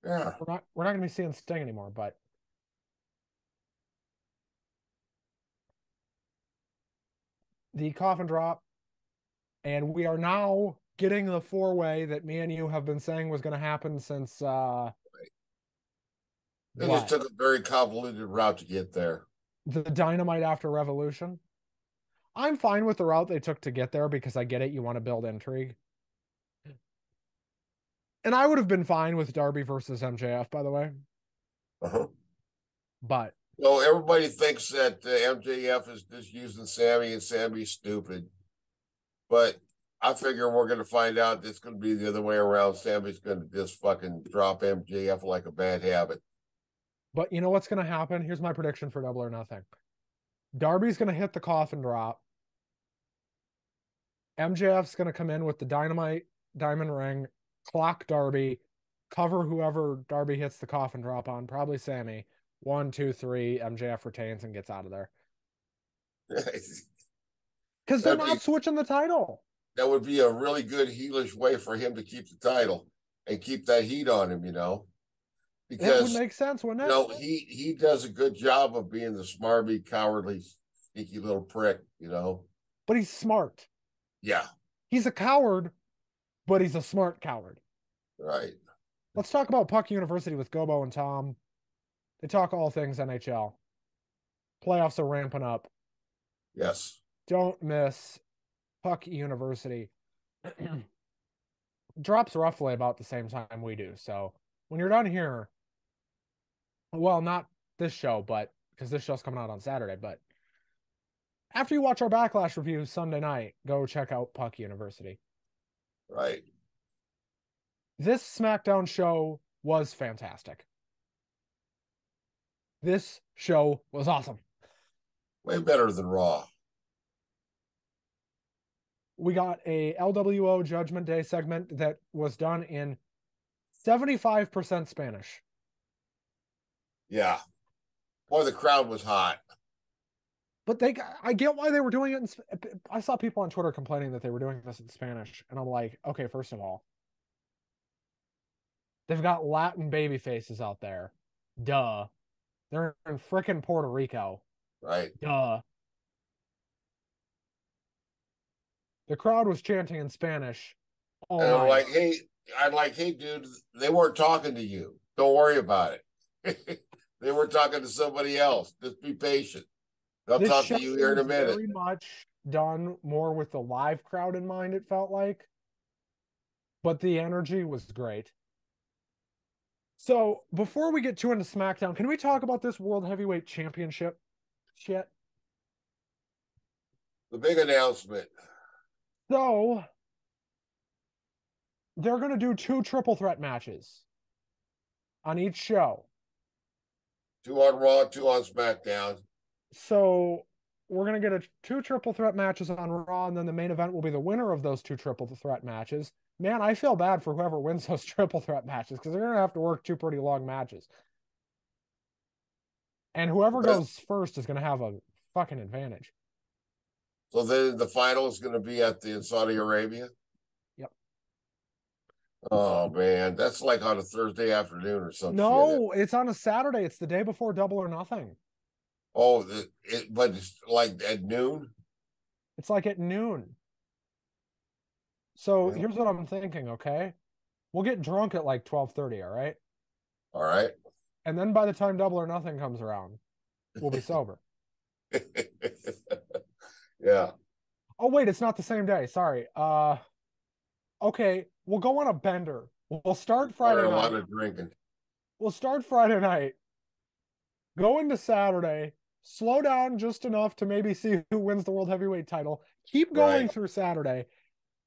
yeah, we're not going to be seeing Sting anymore. But the coffin drop, and we are now getting the 4-way that me and you have been saying was going to happen since. They just took a very convoluted route to get there. The Dynamite after Revolution. I'm fine with the route they took to get there because I get it. You want to build intrigue. And I would have been fine with Darby versus MJF, by the way. But. So everybody thinks that MJF is just using Sammy and Sammy's stupid. But I figure we're going to find out it's going to be the other way around. Sammy's going to just fucking drop MJF like a bad habit. But you know what's going to happen? Here's my prediction for Double or Nothing. Darby's going to hit the coffin drop. MJF's going to come in with the Dynamite Diamond Ring, clock Darby, cover whoever Darby hits the coffin drop on, probably Sammy. 1, 2, 3, MJF retains and gets out of there. Because they're That'd be not switching the title. that would be a really good heelish way for him to keep the title and keep that heat on him, It would because make sense, wouldn't it? he does a good job of being the smarmy, cowardly, sneaky little prick, But he's smart. Yeah, He's a coward, but he's a smart coward. right. Let's talk about Puck University with Gobo and Tom. They talk all things NHL. Playoffs are ramping up. Yes. Don't miss Puck University. Drops roughly about the same time we do. So when you're done here, well, not this show, but because this show's coming out on Saturday, but after you watch our Backlash review Sunday night, go check out Puck University. Right. This SmackDown show was fantastic. This show was awesome. Way better than Raw. We got a LWO Judgment Day segment that was done in 75% Spanish. Yeah. Boy, the crowd was hot. But I get why they were doing it. I saw people on Twitter complaining that they were doing this in Spanish. And I'm like, okay, first of all, they've got Latin baby faces out there. Duh. They're in frickin' Puerto Rico. Right. Duh. The crowd was chanting in Spanish all And night. I'm like, hey, dude, they weren't talking to you. Don't worry about it. They were talking to somebody else. Just be patient. They'll This talk show to you here in a was minute. very much done more with the live crowd in mind, it felt like. But the energy was great. So before we get too into SmackDown, can we talk about this World Heavyweight Championship shit? The big announcement. So they're going to do 2 triple threat matches on each show. 2 on Raw, 2 on SmackDown. So we're going to get 2 triple threat matches on Raw, and then the main event will be the winner of those 2 triple threat matches. Man, I feel bad for whoever wins those triple threat matches because they're going to have to work 2 pretty long matches. And whoever goes first is going to have a fucking advantage. So then the final is going to be in Saudi Arabia. Yep. Oh man, that's like on a Thursday afternoon or some shit. No, it's on a Saturday. It's the day before Double or Nothing. Oh, but it's like at noon. It's like at noon. So Yeah. here's what I'm thinking, okay? We'll get drunk at like 12:30, all right? All right. And then by the time Double or Nothing comes around, we'll be sober. Yeah. Oh wait, it's not the same day. Sorry. Okay, we'll go on a bender. We'll start Friday A night. lot of drinking. We'll start Friday night. Go into Saturday. Slow down just enough to maybe see who wins the World Heavyweight title. Keep going through Saturday.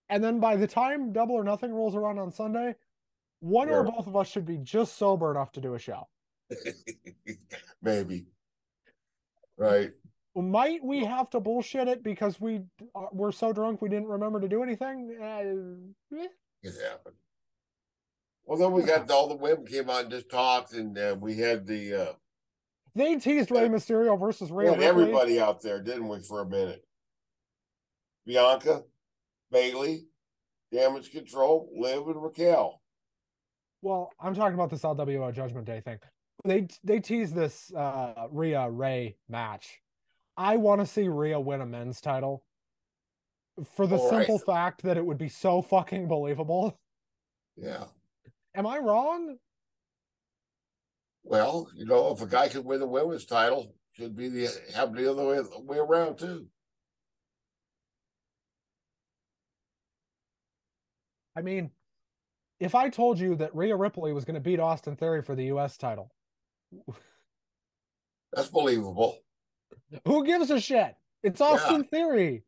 And then by the time Double or Nothing rolls around on Sunday, one or both of us should be just sober enough to do a show. Maybe. Right. Might we have to bullshit it because we're so drunk we didn't remember to do anything? It happened. Well, then we got all the women came on and just talked, and we had they teased Rey Mysterio versus Rhea Ripley. Everybody out there, didn't we, for a minute? Bianca, Bayley, Damage Control, Liv, and Raquel. Well, I'm talking about this LWO Judgment Day thing. They teased this Rhea Ray match. I want to see Rhea win a men's title for the simple fact that it would be so fucking believable. Yeah. Am I wrong? Well, if a guy could win the women's title, should have the other way around too. I mean, if I told you that Rhea Ripley was going to beat Austin Theory for the US title, that's believable. Who gives a shit? It's Austin Theory.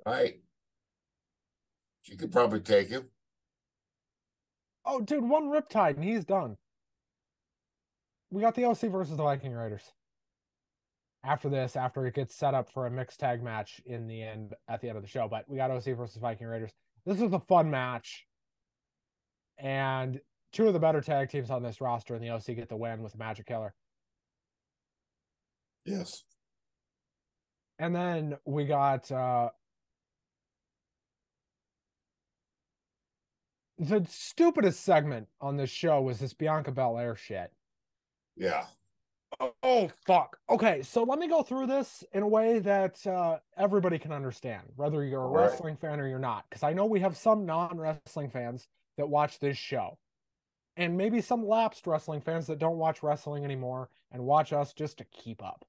Right. She could probably take him. Oh, dude, one Riptide and he's done. We got the OC versus the Viking Raiders. After it gets set up for a mixed tag match at the end of the show. But we got OC versus Viking Raiders. This was a fun match. And two of the better tag teams on this roster, and the OC get the win with the Magic Killer. Yes. And then we got the stupidest segment on this show was this Bianca Belair shit. Yeah. Oh, fuck. Okay, so let me go through this in a way that everybody can understand, whether you're a All right. wrestling fan or you're not. Because I know we have some non-wrestling fans that watch this show, and maybe some lapsed wrestling fans that don't watch wrestling anymore and watch us just to keep up.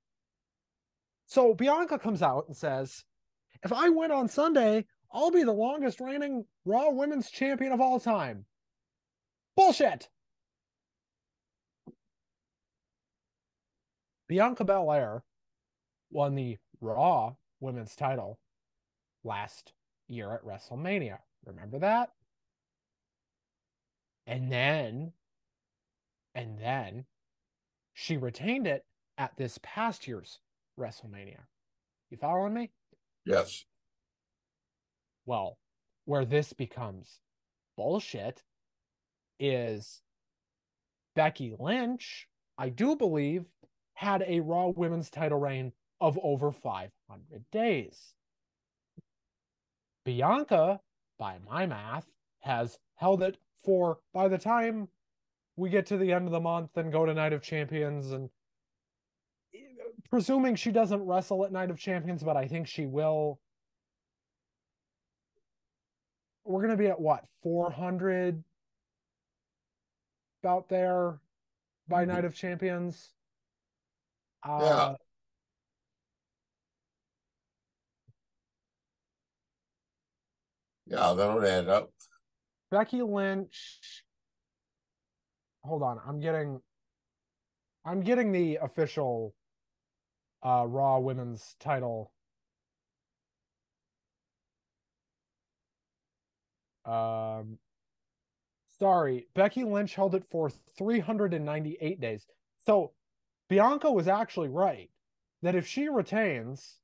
So Bianca comes out and says, if I win on Sunday, I'll be the longest reigning Raw Women's Champion of all time. Bullshit. Bianca Belair won the Raw Women's title last year at WrestleMania. Remember that? And then she retained it at this past year's WrestleMania. You following me? Yes. Well, where this becomes bullshit is Becky Lynch, I do believe, had a Raw Women's title reign of over 500 days. Bianca, by my math, has held it for, by the time we get to the end of the month and go to Night of Champions, and presuming she doesn't wrestle at Night of Champions, but I think she will, we're going to be at what, 400 about there by Night of Champions? Yeah. Yeah, that'll add up. Becky Lynch, hold on, I'm getting the official Raw Women's title. Um, sorry, Becky Lynch held it for 398 days. So Bianca was actually right that if she retains,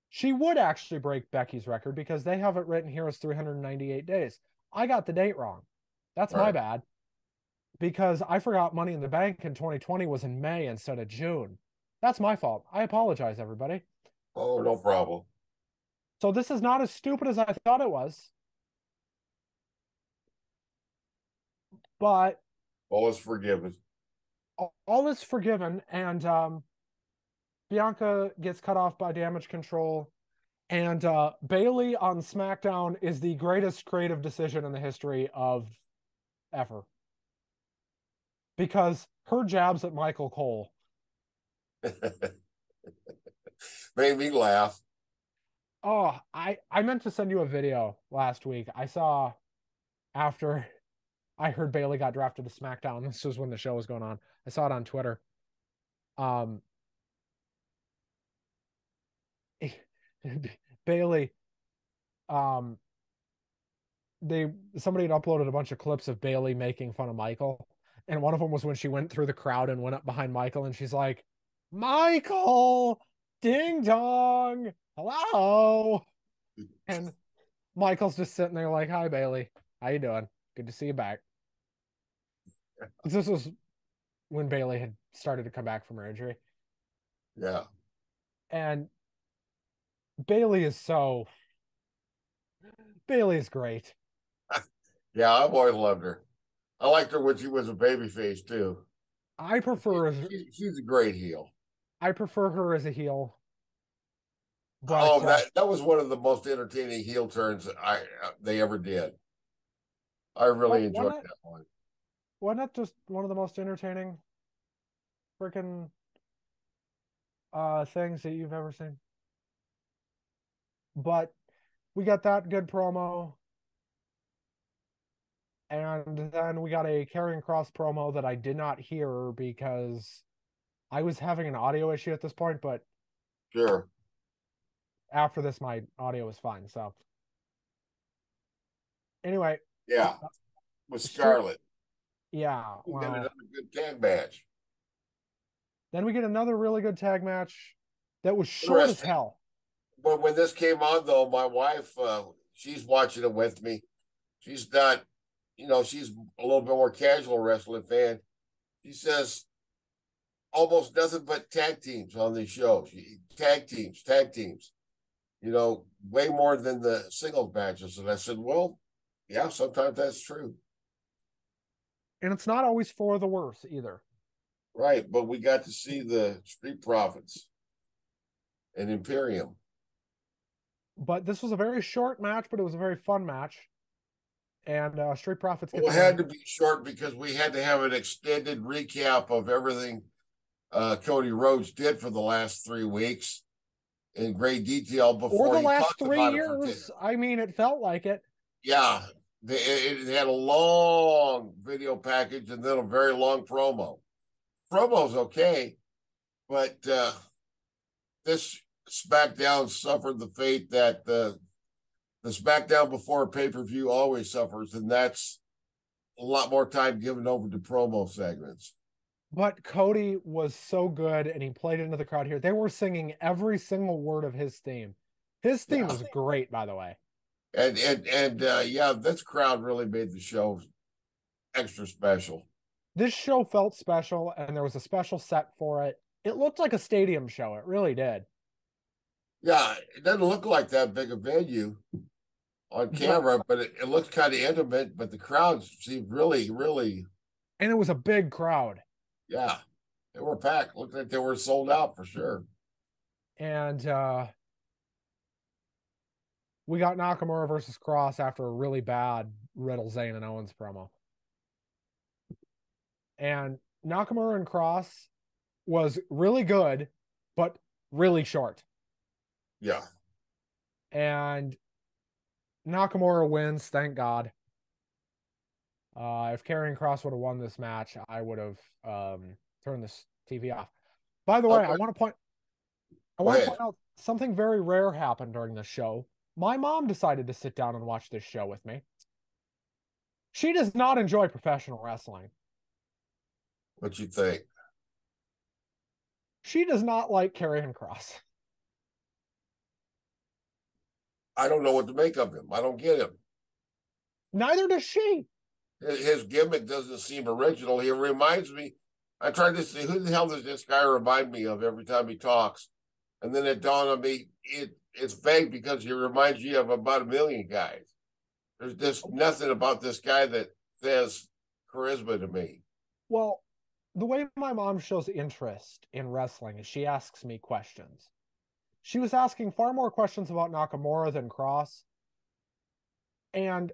she would actually break Becky's record because they have it written here as 398 days. I got the date wrong. That's my Right. bad because I forgot Money in the Bank in 2020 was in May instead of June. That's my fault. I apologize, everybody. Oh, no problem. So this is not as stupid as I thought it was, but All is forgiven. all is forgiven, and Bianca gets cut off by Damage Control, and Bayley on SmackDown is the greatest creative decision in the history of ever because her jabs at Michael Cole. Made me laugh. Oh, I meant to send you a video last week. I saw after I heard Bayley got drafted to SmackDown. This was when the show was going on. I saw it on Twitter. Um, Bayley, um, somebody had uploaded a bunch of clips of Bayley making fun of Michael, and one of them was when she went through the crowd and went up behind Michael, and she's like, "Michael, ding dong, hello," and Michael's just sitting there like, "Hi, Bayley, how you doing? Good to see you back." This was when Bayley had started to come back from her injury, Yeah. and Bayley is so Bayley is great. Yeah, I've always loved her. I liked her when she was a baby face too. I prefer She's a great heel. I prefer her as a heel, but Oh, that was one of the most entertaining heel turns they ever did. I really enjoyed that one. wasn't that just one of the most entertaining freaking things that you've ever seen? But we got that good promo, and then we got a Karrion Kross promo that I did not hear because I was having an audio issue at this point, but Sure. after this my audio was fine. So anyway, Yeah. With straight, Scarlett. yeah, We got well, another good tag match. then we get another really good tag match that was short as Interesting. hell. But when this came on, though, my wife, she's watching it with me. She's not. she's a little bit more casual wrestling fan. She says almost nothing but tag teams on these shows. Tag teams. Way more than the singles matches. And I said, well, yeah, sometimes that's true. And it's not always for the worse either. Right. But we got to see the Street Profits and Imperium. But this was a very short match, but it was a very fun match. And Street Profits get Well, the it had win. to be short because we had to have an extended recap of everything Cody Rhodes did for the last 3 weeks in great detail Or before the he last talks three about it for 10. years. I mean, it felt like it. Yeah, it had a long video package and then a very long promo. Promo's okay, but this SmackDown suffered the fate that the SmackDown before a pay-per-view always suffers, and that's a lot more time given over to promo segments. But Cody was so good and he played into the crowd here. They were singing every single word of his theme. His theme Yeah, was great, by the way. and yeah, this crowd really made the show extra special. This show felt special and there was a special set for it. It looked like a stadium show. It really did. Yeah, it doesn't look like that big a venue on But camera, but it looks kind of intimate. But the crowd seemed really, really, and it was a big crowd. yeah, they were packed. Looked like they were sold out for sure. And we got Nakamura versus Cross after a really bad Riddle, Zayn, and Owens promo. And Nakamura and Cross was really good, but really short. Yeah, And Nakamura wins, thank God. If Karrion Cross would have won this match, I would have turned this TV off. By the way, okay, I go want to ahead. point out something very rare happened during this show. My mom decided to sit down and watch this show with me. She does not enjoy professional wrestling. What you think? She does not like Karrion Cross. I don't know what to make of him. I don't get him. Neither does she. His gimmick doesn't seem original. He reminds me. I tried to see who the hell does this guy remind me of every time he talks, and then it dawned on me it's vague because he reminds you of about a million guys. There's just nothing about this guy that says charisma to me. Well, the way my mom shows interest in wrestling is she asks me questions. She was asking far more questions about Nakamura than Cross. And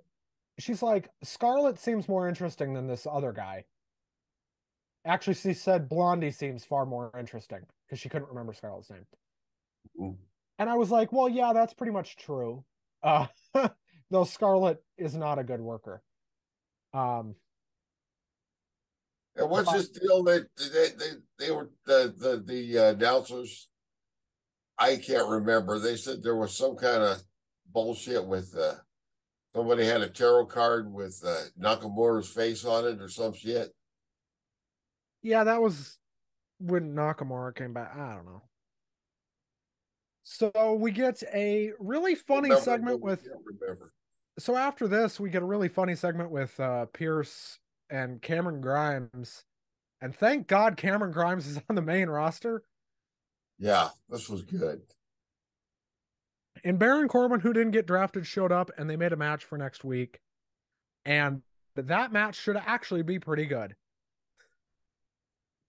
she's like, Scarlett seems more interesting than this other guy. Actually, she said Blondie seems far more interesting because she couldn't remember Scarlett's name. Mm. And I was like, well, yeah, that's pretty much true. Uh, though Scarlett is not a good worker. Um, And what's but this deal that they were the announcers? I can't remember. They said there was some kind of bullshit with somebody had a tarot card with Nakamura's face on it or some shit. yeah, that was when Nakamura came back. I don't know. So we get a really funny Remember it, segment but we with. can't remember. So after this, we get a really funny segment with Pierce and Cameron Grimes. And thank God Cameron Grimes is on the main roster. Yeah, this was good. And Baron Corbin, who didn't get drafted, showed up and they made a match for next week. And that match should actually be pretty good.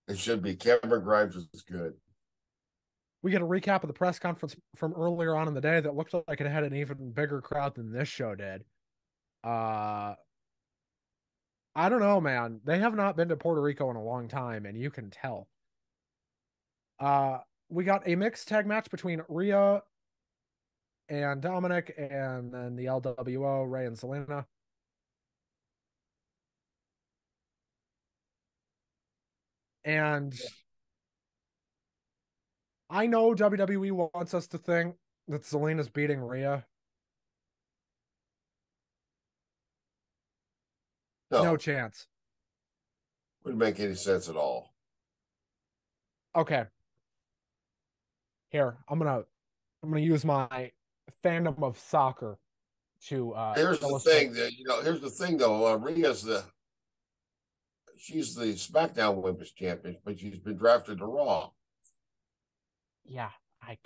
It should be. Cameron Grimes is good. We get a recap of the press conference from earlier on in the day that looked like it had an even bigger crowd than this show did. I don't know, man. They have not been to Puerto Rico in a long time, and you can tell. We got a mixed tag match between Rhea and Dominic, and then the LWO, Ray and Selena. And I know WWE wants us to think that Selena's beating Rhea. No No, chance. wouldn't make any sense at all. Okay. Here, I'm gonna use my fandom of soccer to Here's the illustrate. thing that Here's the thing though. Rhea's she's the SmackDown Women's Champion, but she's been drafted to Raw. Yeah, I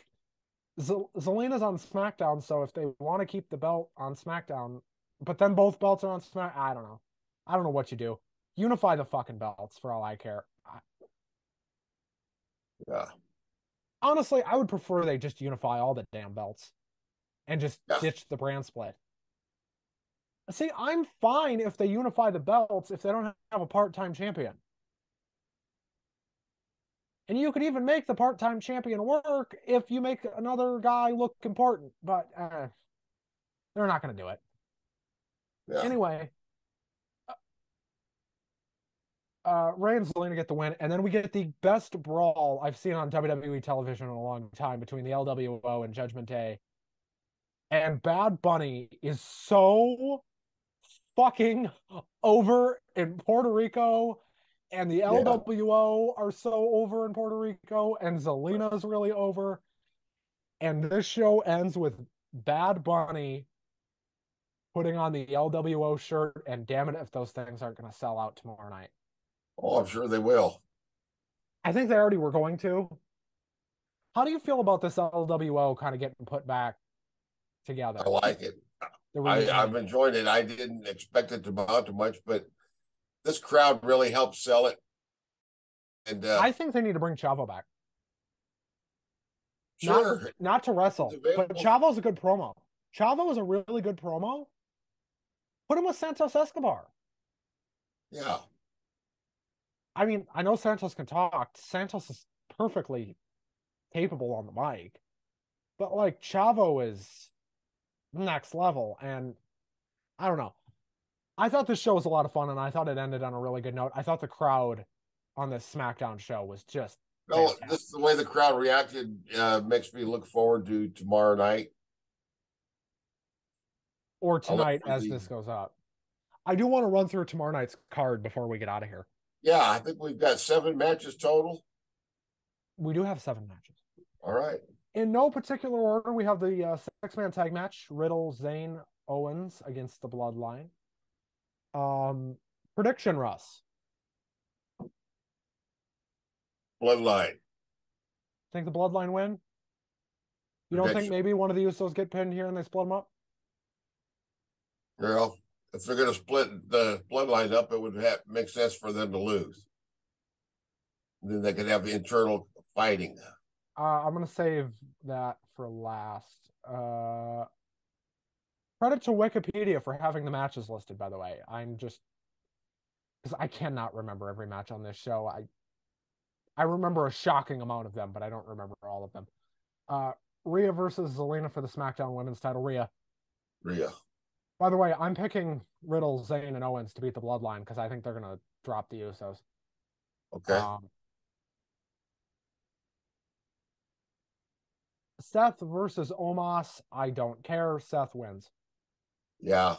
Zelina's on SmackDown, so if they want to keep the belt on SmackDown, but then both belts are on Smack, I don't know. I don't know what you do. Unify the fucking belts for all I care. Yeah, Honestly, I would prefer they just unify all the damn belts and just yeah, ditch the brand split. See, I'm fine if they unify the belts if they don't have a part-time champion. And you could even make the part-time champion work if you make another guy look important, but they're not going to do it. yeah. Anyway, Ray and Zelina get the win, and then we get the best brawl I've seen on WWE television in a long time between the LWO and Judgment Day. And Bad Bunny is so fucking over in Puerto Rico, and the Yeah. LWO are so over in Puerto Rico, and Zelina's really over. And this show ends with Bad Bunny putting on the LWO shirt, and damn it if those things aren't going to sell out tomorrow night. Oh, I'm sure they will. I think they already were going to. How do you feel about this LWO kind of getting put back I together? like it. The I've reunion. enjoyed it. I didn't expect it to amount to much, but this crowd really helped sell it. And I think they need to bring Chavo back. sure, Not to it's wrestle, but available. Chavo's a good promo. Chavo is a really good promo. Put him with Santos Escobar. Yeah. I mean, I know Santos can talk. Santos is perfectly capable on the mic, but like Chavo is next level. And I don't know. I thought this show was a lot of fun, and I thought it ended on a really good note. I thought the crowd on this SmackDown show was just No, fantastic. this the way the crowd reacted makes me look forward to tomorrow night. Or I'll look tonight for as the. this goes up. I do want to run through tomorrow night's card before we get out of here. Yeah, I think we've got 7 matches total. We do have 7 matches. All right. In no particular order, we have the six-man tag match: Riddle, Zayn, Owens against the Bloodline. Prediction, Russ. Bloodline Think the Bloodline win? You don't think prediction. maybe one of the Usos get pinned here and they split them up? Girl, if they're going to split the bloodline up, it would make sense for them to lose. And then they could have internal fighting. I'm gonna save that for last. Credit to Wikipedia for having the matches listed, by the way. I'm just because I cannot remember every match on this show. I remember a shocking amount of them, but I don't remember all of them. Rhea versus Zelina for the SmackDown Women's title. Rhea. Rhea. By the way, I'm picking Riddle, Zayn, and Owens to beat the Bloodline because I think they're gonna drop the Usos. Okay. Um, Seth versus Omos. I don't care. Seth wins. Yeah.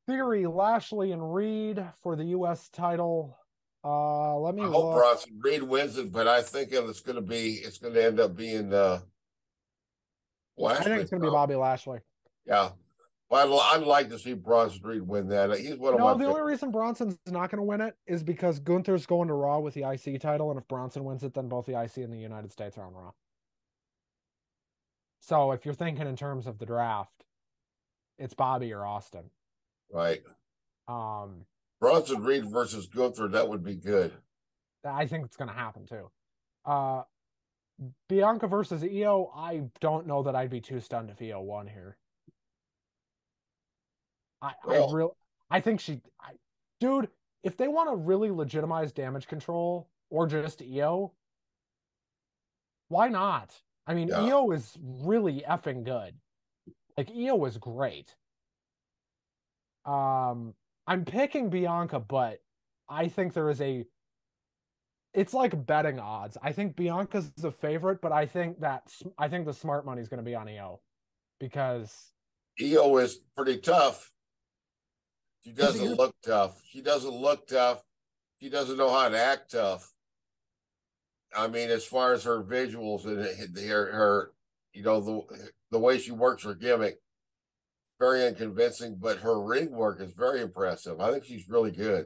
Theory, Lashley, and Reed for the U.S. title. Let me I hope look. Bronson Reed wins it, but I think it's going to end up being I think Lashley. it's going to be Bobby Lashley. Yeah. But I'd like to see Bronson Reed win that. He's one of my No, the favorites. only reason Bronson's not going to win it is because Gunther's going to Raw with the IC title, and if Bronson wins it, then both the IC and the United States are on Raw. So if you're thinking in terms of the draft, it's Bobby or Austin. Right. Um, Bronson Reed versus Gunther, that would be good. I think it's going to happen too. Uh, Bianca versus Io. I don't know that I'd be too stunned if Io won here. I Well, really, I think dude, if they want to really legitimize damage control or just Io, why not? I mean, yeah. Io is really effing good. Like Io is great. I'm picking Bianca, but I think there is it's like betting odds. I think Bianca's the favorite, but I think the smart money is going to be on Io because EO is pretty tough. She doesn't here's look tough. She doesn't look tough. She doesn't know how to act tough. I mean, as far as her visuals and her the way she works her gimmick, very unconvincing, but her ring work is very impressive. I think she's really good.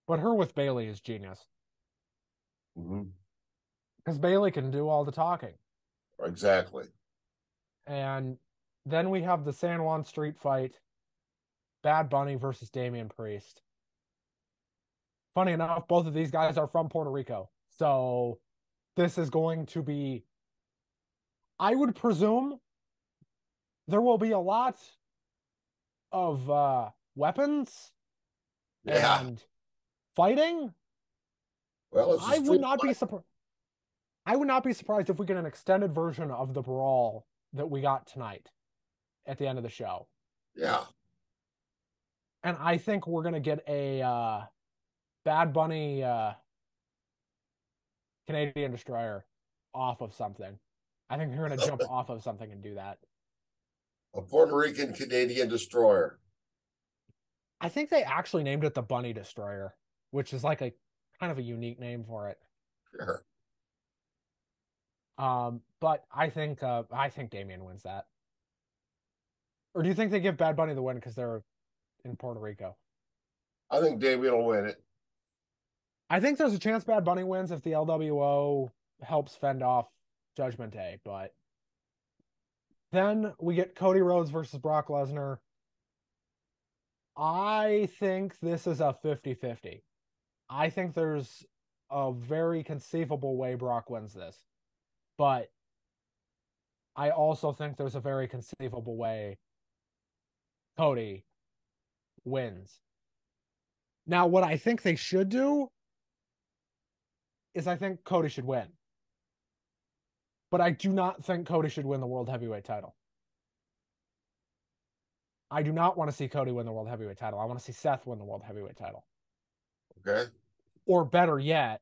But her with Bailey is genius Mm-hmm. because Bailey can do all the talking. Exactly. And then we have the San Juan Street fight, Bad Bunny versus Damian Priest. Funny enough, both of these guys are from Puerto Rico. So this is going to be, I would presume, there will be a lot of weapons Yeah. and fighting. Well, it's a I would street not be fight. surprised. I would not be surprised if we get an extended version of the brawl that we got tonight at the end of the show. Yeah. And I think we're gonna get a Bad Bunny Canadian Destroyer off of something. I think they're gonna jump off of something and do that. A Puerto Rican Canadian destroyer. I think they actually named it the Bunny Destroyer, which is like a kind of a unique name for it. Sure. But I think Damien wins that. Or do you think they give Bad Bunny the win because they're in Puerto Rico? I think Damien will win it. I think there's a chance Bad Bunny wins if the LWO helps fend off Judgment Day, but then we get Cody Rhodes versus Brock Lesnar. I think this is a 50-50. I think there's a very conceivable way Brock wins this, but I also think there's a very conceivable way Cody wins. Now, what I think they should do is I think Cody should win. But I do not think Cody should win the World Heavyweight title. I do not want to see Cody win the World Heavyweight title. I want to see Seth win the World Heavyweight title. Okay. Or better yet,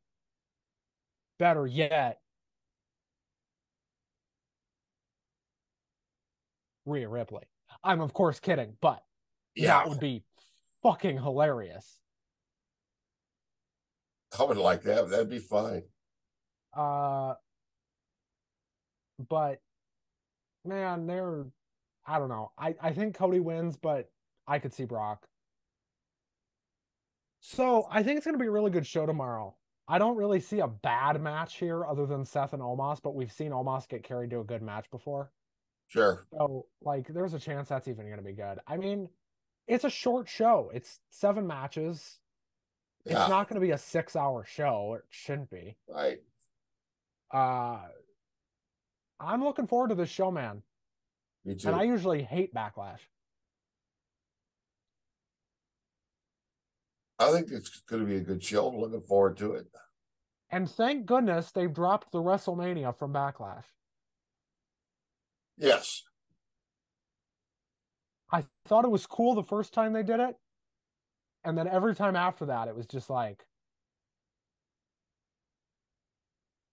Rhea Ripley. I'm of course kidding, but Yeah. that would be fucking hilarious. I would like that. That'd be fine. Uh, but man, I don't know. I think Cody wins, but I could see Brock. So I think it's going to be a really good show tomorrow. I don't really see a bad match here other than Seth and Omos, but we've seen Omos get carried to a good match before. Sure. So, like, there's a chance that's even going to be good. I mean, it's a short show. It's 7 matches. It's Yeah. not going to be a 6-hour show. It shouldn't be. Right. Uh, I'm looking forward to this show, man. Me And I too. usually hate Backlash. I think it's going to be a good show. I'm looking forward to it. And thank goodness they've dropped the WrestleMania from Backlash. Yes. I thought it was cool the first time they did it. And then every time after that, it was just like,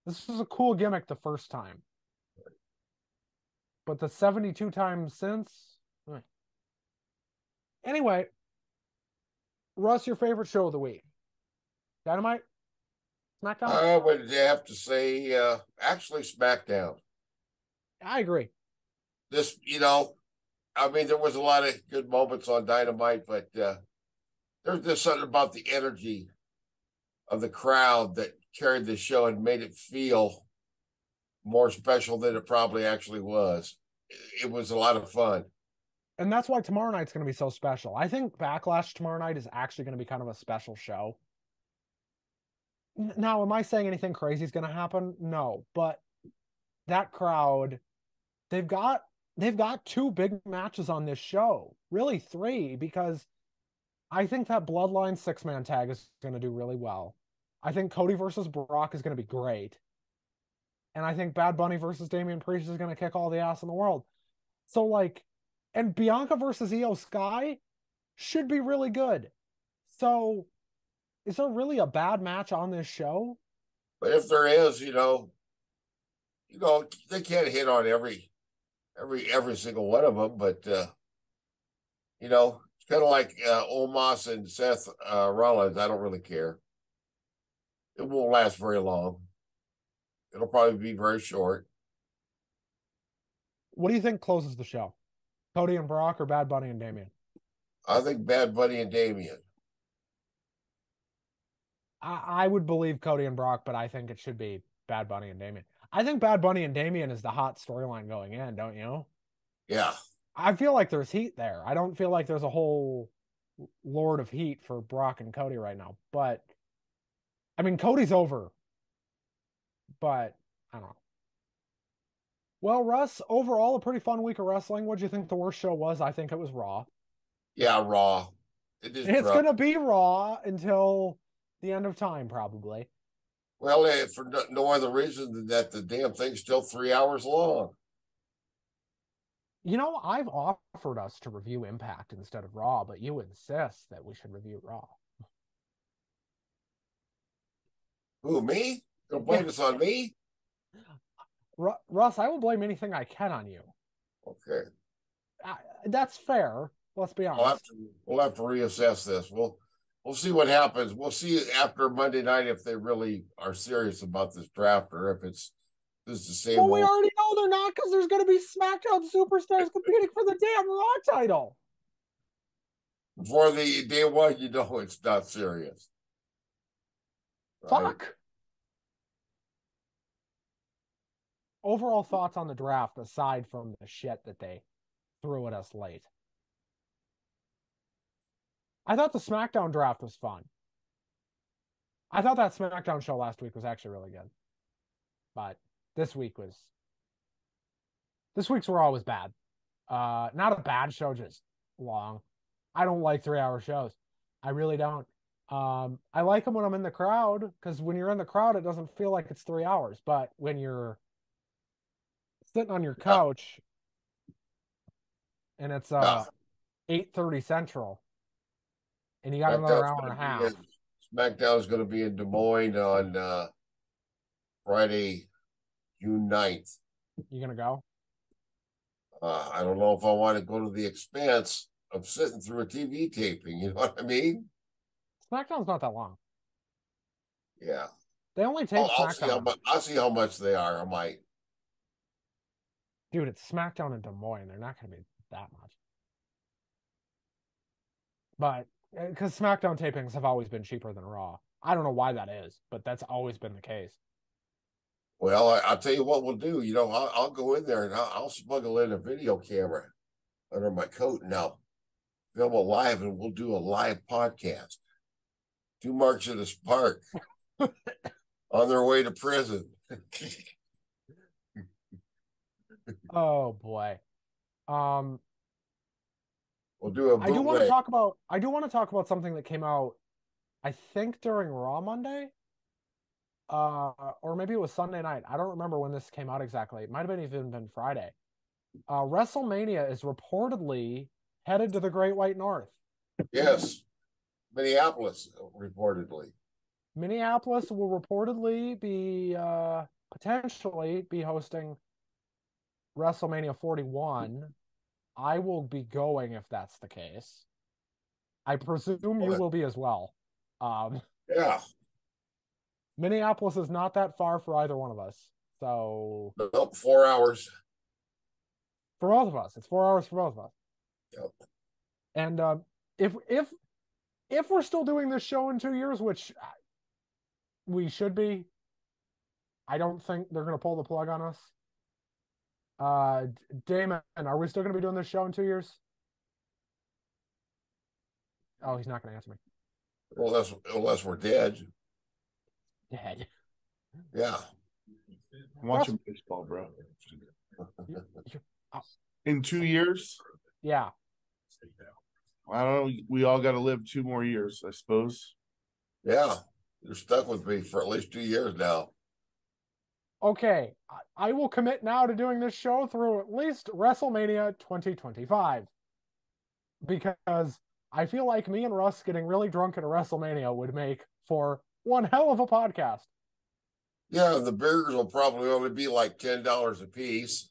this was a cool gimmick the first time. But the 72 times since. Anyway, Russ, your favorite show of the week? Dynamite? SmackDown? I would have to say, actually, SmackDown. I agree. This, I mean, there was a lot of good moments on Dynamite, but there's just something about the energy of the crowd that carried the show and made it feel more special than it probably actually was. It was a lot of fun. And that's why tomorrow night's going to be so special. I think Backlash tomorrow night is actually going to be kind of a special show. Now, am I saying anything crazy is going to happen? No, but that crowd, they've got two big matches on this show. Really three, because I think that Bloodline 6-man tag is going to do really well. I think Cody versus Brock is going to be great. And I think Bad Bunny versus Damian Priest is going to kick all the ass in the world. So, like, and Bianca versus Io Sky should be really good. So, is there really a bad match on this show? But if there is, they can't hit on every single one of them. But it's kind of like Omos and Seth Rollins. I don't really care. It won't last very long. It'll probably be very short. What do you think closes the show? Cody and Brock or Bad Bunny and Damian? I think Bad Bunny and Damian. I would believe Cody and Brock, but I think it should be Bad Bunny and Damian. I think Bad Bunny and Damian is the hot storyline going in, don't you? Yeah. I feel like there's heat there. I don't feel like there's a whole Lord of Heat for Brock and Cody right now. But I mean, Cody's over, but I don't know. Well, Russ, overall, a pretty fun week of wrestling. What do you think the worst show was? I think it was Raw. Yeah, Raw. It is It's drunk. gonna be Raw until the end of time, probably. Well, for no other reason than that the damn thing's still 3 hours long. You know, I've offered us to review Impact instead of Raw, but you insist that we should review Raw. Who, me? Gonna blame Yeah, this on me? Russ, I will blame anything I can on you. Okay. That's fair. Let's be honest. We'll have to reassess this. We'll see what happens. We'll see after Monday night if they really are serious about this draft or if it's this is the same Well, we old. already know they're not because there's going to be SmackDown superstars competing for the damn Raw title. Before the day one, you know it's not serious. Right? Fuck. Overall thoughts on the draft aside from the shit that they threw at us late. I thought the SmackDown draft was fun. I thought that SmackDown show last week was actually really good. But this week's Raw was bad. Not a bad show, just long. I don't like 3-hour shows. I really don't. I like them when I'm in the crowd because when you're in the crowd, it doesn't feel like it's 3 hours. But when you're sitting on your couch and it's 8:30 Central, and you got another hour and a half. SmackDown is going to be in Des Moines on Friday, June 9th. You gonna go? I don't know if I want to go to the expense of sitting through a TV taping. You know what I mean? SmackDown's not that long. Yeah. They only tape SmackDown. I'll see how much they are. I might. Dude, it's SmackDown in Des Moines. They're not going to be that much. But because SmackDown tapings have always been cheaper than Raw. I don't know why that is, but that's always been the case. Well, I'll tell you what we'll do. You know, I'll go in there and I'll smuggle in a video camera under my coat and I'll film a live and we'll do a live podcast. 2 marks in this park on their way to prison. Oh boy. We'll do a bootleg. I do want to talk about something that came out, I think during Raw Monday. Or maybe it was Sunday night. I don't remember when this came out exactly. It might have been even been Friday. WrestleMania is reportedly headed to the Great White North. Yes. Minneapolis, reportedly. Minneapolis will reportedly be potentially be hosting WrestleMania 41. I will be going if that's the case. I presume you will be as well. Yeah. Minneapolis is not that far for either one of us. So nope, 4 hours. For both of us. It's 4 hours for both of us. Yep. And if we're still doing this show in 2 years, which we should be, I don't think they're going to pull the plug on us. Damon, are we still going to be doing this show in 2 years? Oh, he's not going to answer me. Well, unless we're dead. Dead. Yeah. I'm watching baseball, bro. In 2 years? Yeah. I don't know. We all got to live 2 more years, I suppose. Yeah. You're stuck with me for at least 2 years now. Okay. I will commit now to doing this show through at least WrestleMania 2025. Because I feel like me and Russ getting really drunk at a WrestleMania would make for one hell of a podcast. Yeah, the burgers will probably only be like $10 a piece.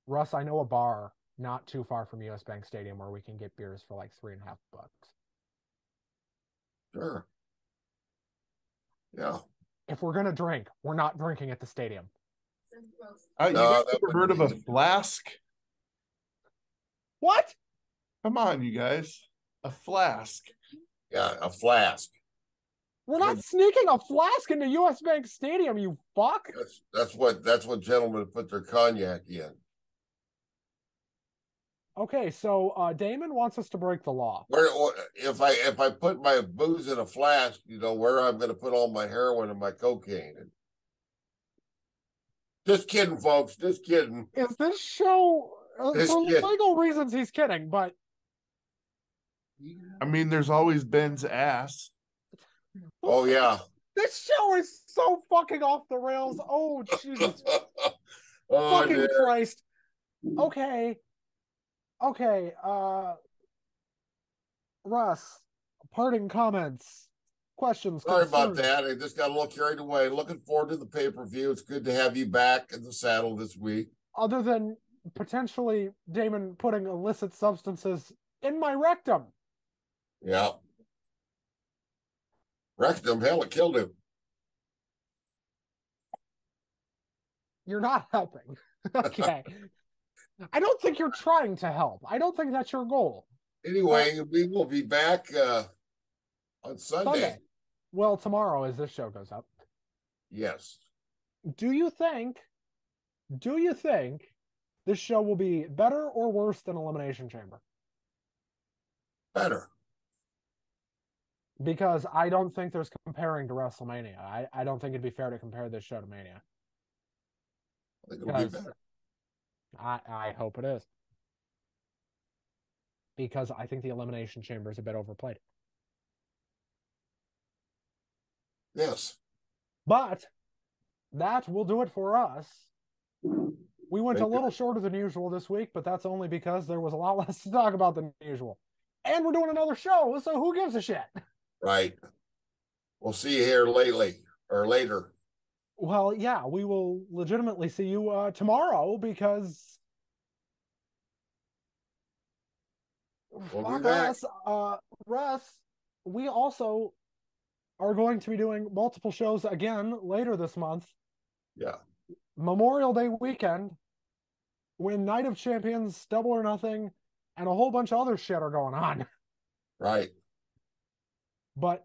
Russ, I know a bar not too far from US Bank Stadium where we can get beers for like $3.50. Sure. Yeah. If we're gonna drink, we're not drinking at the stadium. So You No, guys that ever heard wouldn't of a be. flask? What? Come on, you guys. A flask. Yeah, a flask. We're not sneaking a flask into US Bank Stadium, you fuck. That's what gentlemen put their cognac in. Okay, so Damon wants us to break the law. Where if I put my booze in a flask, you know where I'm going to put all my heroin and my cocaine. Just kidding, folks. Just kidding. Is this show Just for kidding. legal reasons? He's kidding, but I mean, there's always Ben's ass. Oh yeah. this show is so fucking off the rails. Oh Jesus Oh fucking dear. Christ. Okay. Russ, parting comments, questions, Sorry concerns. about that. I just got a little carried away. Looking forward to the pay-per-view. It's good to have you back in the saddle this week. Other than potentially Damon putting illicit substances in my rectum. Yeah. Wrecked him. Hell, it killed him. You're not helping. Okay. I don't think you're trying to help. I don't think that's your goal. Anyway, we will be back on Sunday. Well, tomorrow as this show goes up. Yes. Do you think this show will be better or worse than Elimination Chamber? Better. Because I don't think there's comparing to WrestleMania. I don't think it'd be fair to compare this show to Mania. I think it'll be better. I hope it is. Because I think the Elimination Chamber is a bit overplayed. Yes. But that will do it for us. We went a little shorter than usual this week, but that's only because there was a lot less to talk about than usual. And we're doing another show, so who gives a shit? Right. We'll see you here later. Well, yeah, we will legitimately see you tomorrow because We'll fuck be back. us. Russ, we also are going to be doing multiple shows again later this month. Yeah. Memorial Day weekend, when Night of Champions, Double or Nothing, and a whole bunch of other shit are going on. Right. But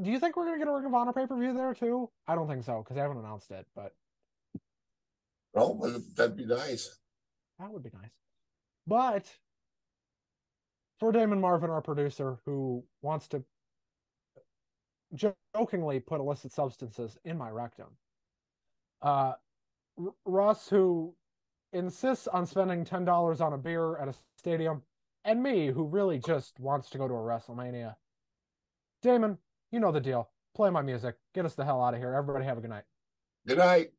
do you think we're going to get a Ring of Honor pay-per-view there too? I don't think so, because they haven't announced it, but Oh, that'd be nice. that would be nice. But for Damon Marvin, our producer, who wants to jokingly put illicit substances in my rectum, Russ, who insists on spending $10 on a beer at a stadium, and me, who really just wants to go to a WrestleMania. Damon, you know the deal. Play my music. Get us the hell out of here. Everybody have a good night. Good night.